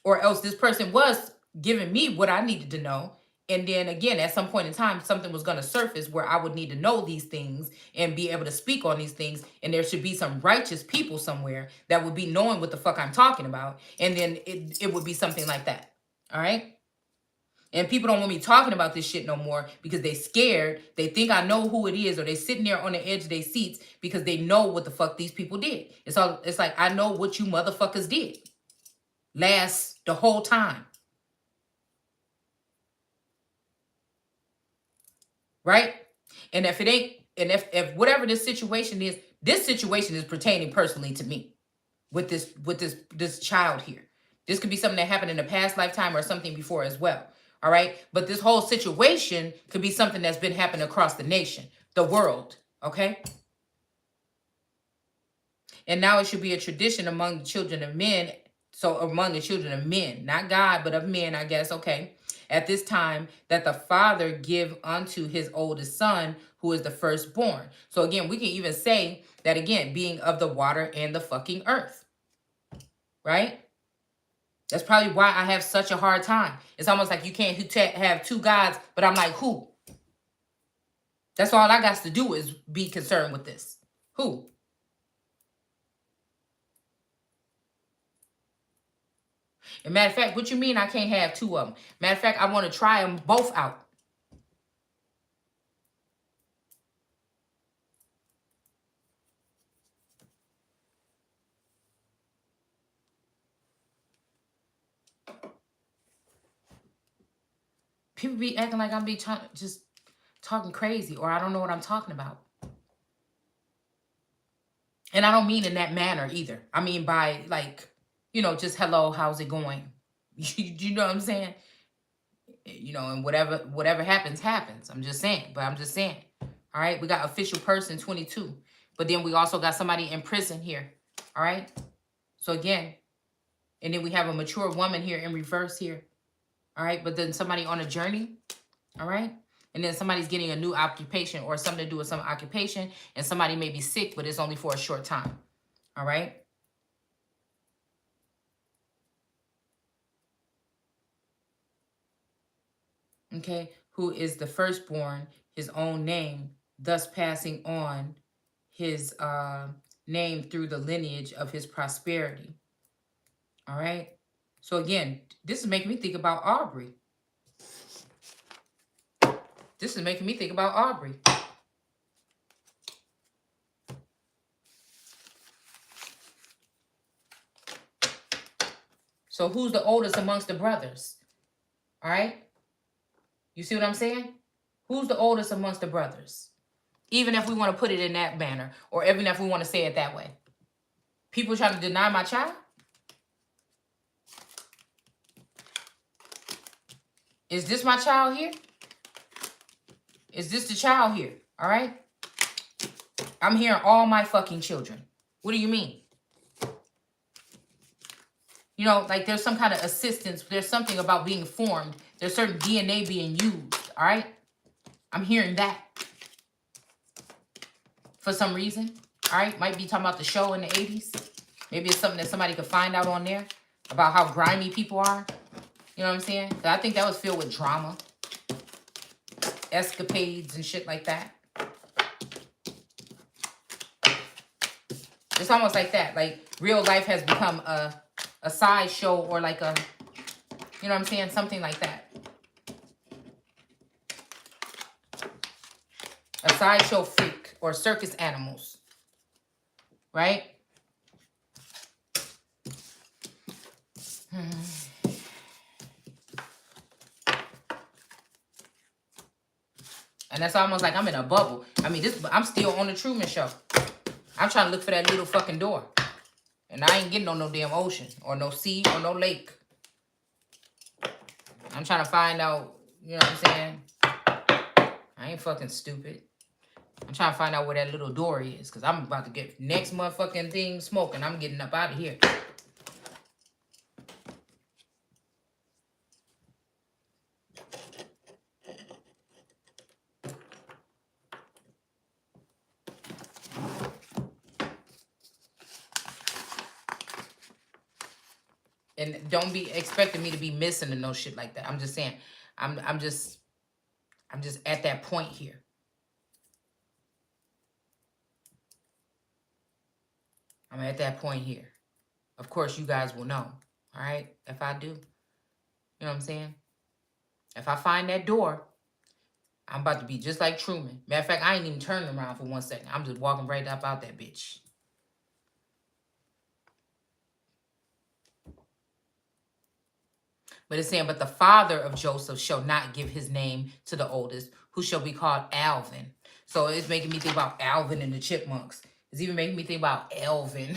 [SPEAKER 1] Or else this person was giving me what I needed to know. And then again, at some point in time, something was going to surface where I would need to know these things and be able to speak on these things. And there should be some righteous people somewhere that would be knowing what the fuck I'm talking about. And then it would be something like that. All right. And people don't want me talking about this shit no more because they scared. They think I know who it is, or they sitting there on the edge of their seats because they know what the fuck these people did. It's like, I know what you motherfuckers did the whole time. Right? And if it ain't, and if whatever this situation is pertaining personally to me with this child here. This could be something that happened in a past lifetime or something before as well. All right. But this whole situation could be something that's been happening across the nation, the world. Okay. And now it should be a tradition among the children of men. So among the children of men, not God, but of men, I guess. Okay. At this time, that the father give unto his oldest son, who is the firstborn. So again, we can even say that again, being of the water and the fucking earth. Right? That's probably why I have such a hard time. It's almost like you can't have 2 gods, but I'm like, who? That's all I got to do is be concerned with this. Who? And matter of fact, what you mean I can't have 2 of them? Matter of fact, I want to try them both out. People be acting like I'm just talking crazy, or I don't know what I'm talking about. And I don't mean in that manner either. I mean by like, you know, just hello, how's it going? You know what I'm saying? You know, and whatever happens, happens. I'm just saying. All right, we got official person 22. But then we also got somebody in prison here. All right. So again, and then we have a mature woman here in reverse here. All right. But then somebody on a journey. All right. And then somebody's getting a new occupation or something to do with some occupation. And somebody may be sick, but it's only for a short time. All right. Okay. Who is the firstborn, his own name, thus passing on his name through the lineage of his prosperity. All right. So again, this is making me think about Aubrey. This is making me think about Aubrey. So who's the oldest amongst the brothers? All right. You see what I'm saying? Who's the oldest amongst the brothers? Even if we want to put it in that manner, or even if we want to say it that way. People trying to deny my child? Is this my child here? Is this the child here? All right? I'm hearing all my fucking children. What do you mean? You know, like there's some kind of assistance. There's something about being formed. There's certain DNA being used. All right. I'm hearing that for some reason. All right. Might be talking about the show in the 80s. Maybe it's something that somebody could find out on there about how grimy people are. You know what I'm saying? I think that was filled with drama, escapades and shit like that. It's almost like that. Like real life has become a sideshow or like a, you know what I'm saying? Something like that. A sideshow freak or circus animals. Right? And that's almost like I'm in a bubble. I mean, I'm still on the Truman Show. I'm trying to look for that little fucking door. And I ain't getting on no damn ocean or no sea or no lake. I'm trying to find out, you know what I'm saying? I ain't fucking stupid. I'm trying to find out where that little door is. Because I'm about to get next motherfucking thing smoking. I'm getting up out of here. And don't be expecting me to be missing and no shit like that. I'm just saying, I'm just at that point here. I'm at that point here. Of course, you guys will know. All right? If I do. You know what I'm saying? If I find that door, I'm about to be just like Truman. Matter of fact, I ain't even turning around for 1 second. I'm just walking right up out that bitch. But it's saying, but the father of Joseph shall not give his name to the oldest, who shall be called Alvin. So it's making me think about Alvin and the Chipmunks. It's even making me think about Elvin.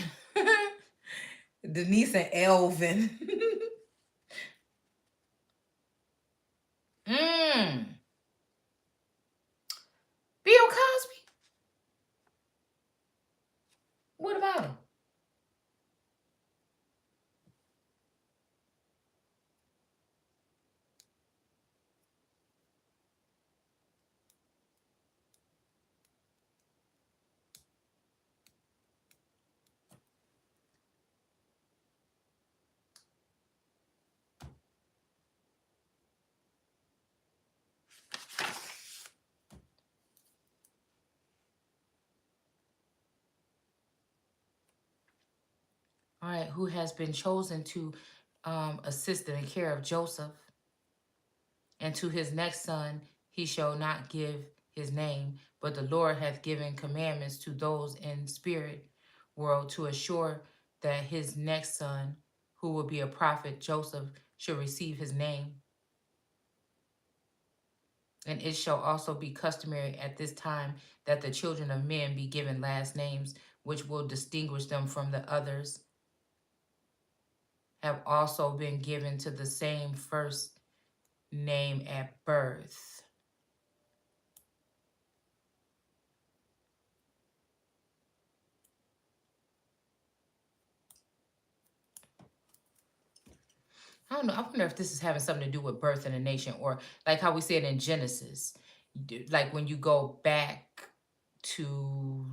[SPEAKER 1] Denise and Elvin. Bill Cosby? What about him? All right, who has been chosen to assist in the care of Joseph. And to his next son he shall not give his name, but the Lord hath given commandments to those in spirit world to assure that his next son, who will be a prophet, Joseph, shall receive his name. And it shall also be customary at this time that the children of men be given last names, which will distinguish them from the others, have also been given to the same first name at birth. I don't know. I wonder if this is having something to do with birth in a nation, or like how we said in Genesis, like when you go back to,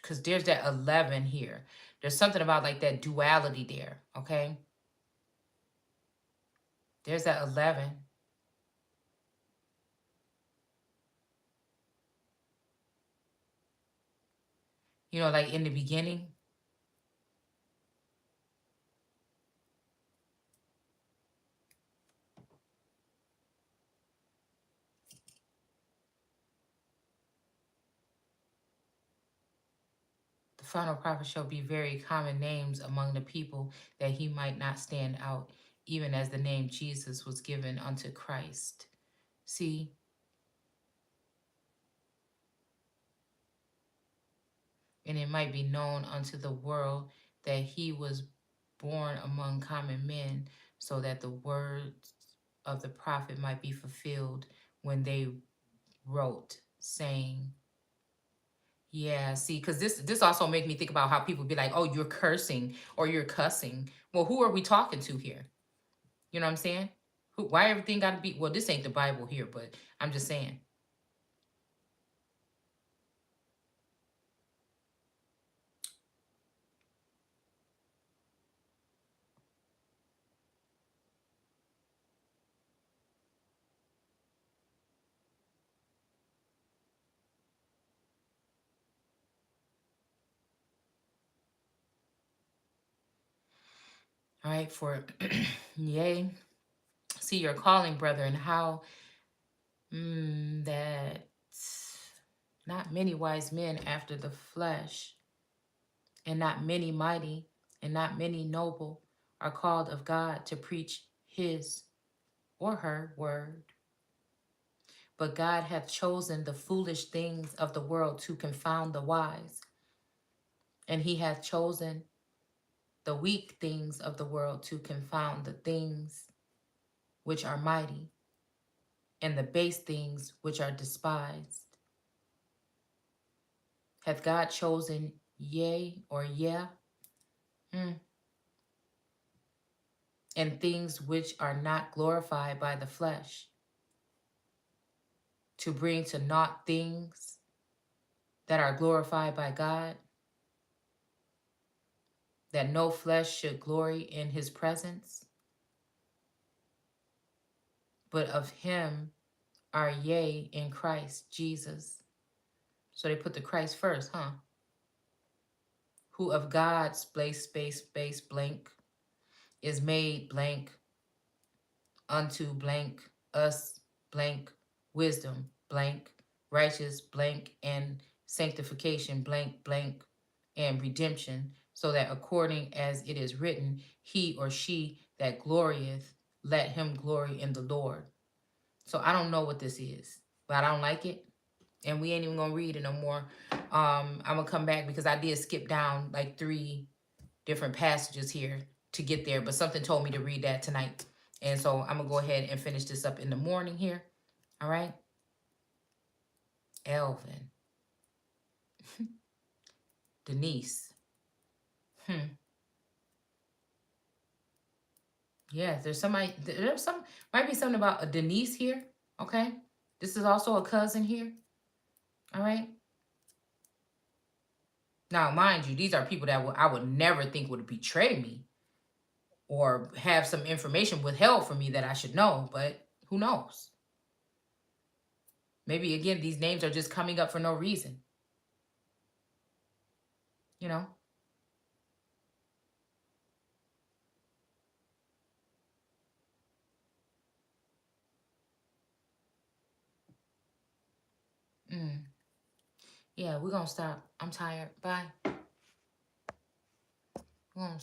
[SPEAKER 1] because there's that 11 here. There's something about like that duality there, okay? There's that 11. You know, like in the beginning. The final prophet shall be very common names among the people, that he might not stand out, even as the name Jesus was given unto Christ. See? And it might be known unto the world that he was born among common men, so that the words of the prophet might be fulfilled when they wrote, saying, Yeah, see, because this also make me think about how people be like, oh, you're cursing or you're cussing. Well, who are we talking to here? You know what I'm saying? Why everything got to be, well, this ain't the Bible here, but I'm just saying. All right, for yay. See your calling, brother, and how that not many wise men after the flesh, and not many mighty, and not many noble are called of God to preach his or her word. But God hath chosen the foolish things of the world to confound the wise, and he hath chosen the weak things of the world to confound the things which are mighty, and the base things which are despised. Hath God chosen yea or yeah, and things which are not glorified by the flesh, to bring to naught things that are glorified by God, that no flesh should glory in his presence, but of him are yea in Christ Jesus. So they put the Christ first, huh? Who of God's blank is made blank unto blank us blank wisdom blank righteous blank and sanctification blank and redemption, so that according as it is written, he or she that glorieth, let him glory in the Lord. So I don't know what this is, but I don't like it. And we ain't even gonna read it no more. I'm gonna come back because I did skip down like 3 different passages here to get there, but something told me to read that tonight. And so I'm gonna go ahead and finish this up in the morning here. All right. Elvin. Denise. Yeah, there's somebody, might be something about a Denise here. Okay. This is also a cousin here. All right. Now, mind you, these are people that I would never think would betray me or have some information withheld from me that I should know, but who knows? Maybe, again, these names are just coming up for no reason. You know? Yeah, we're going to stop. I'm tired. Bye. We're gonna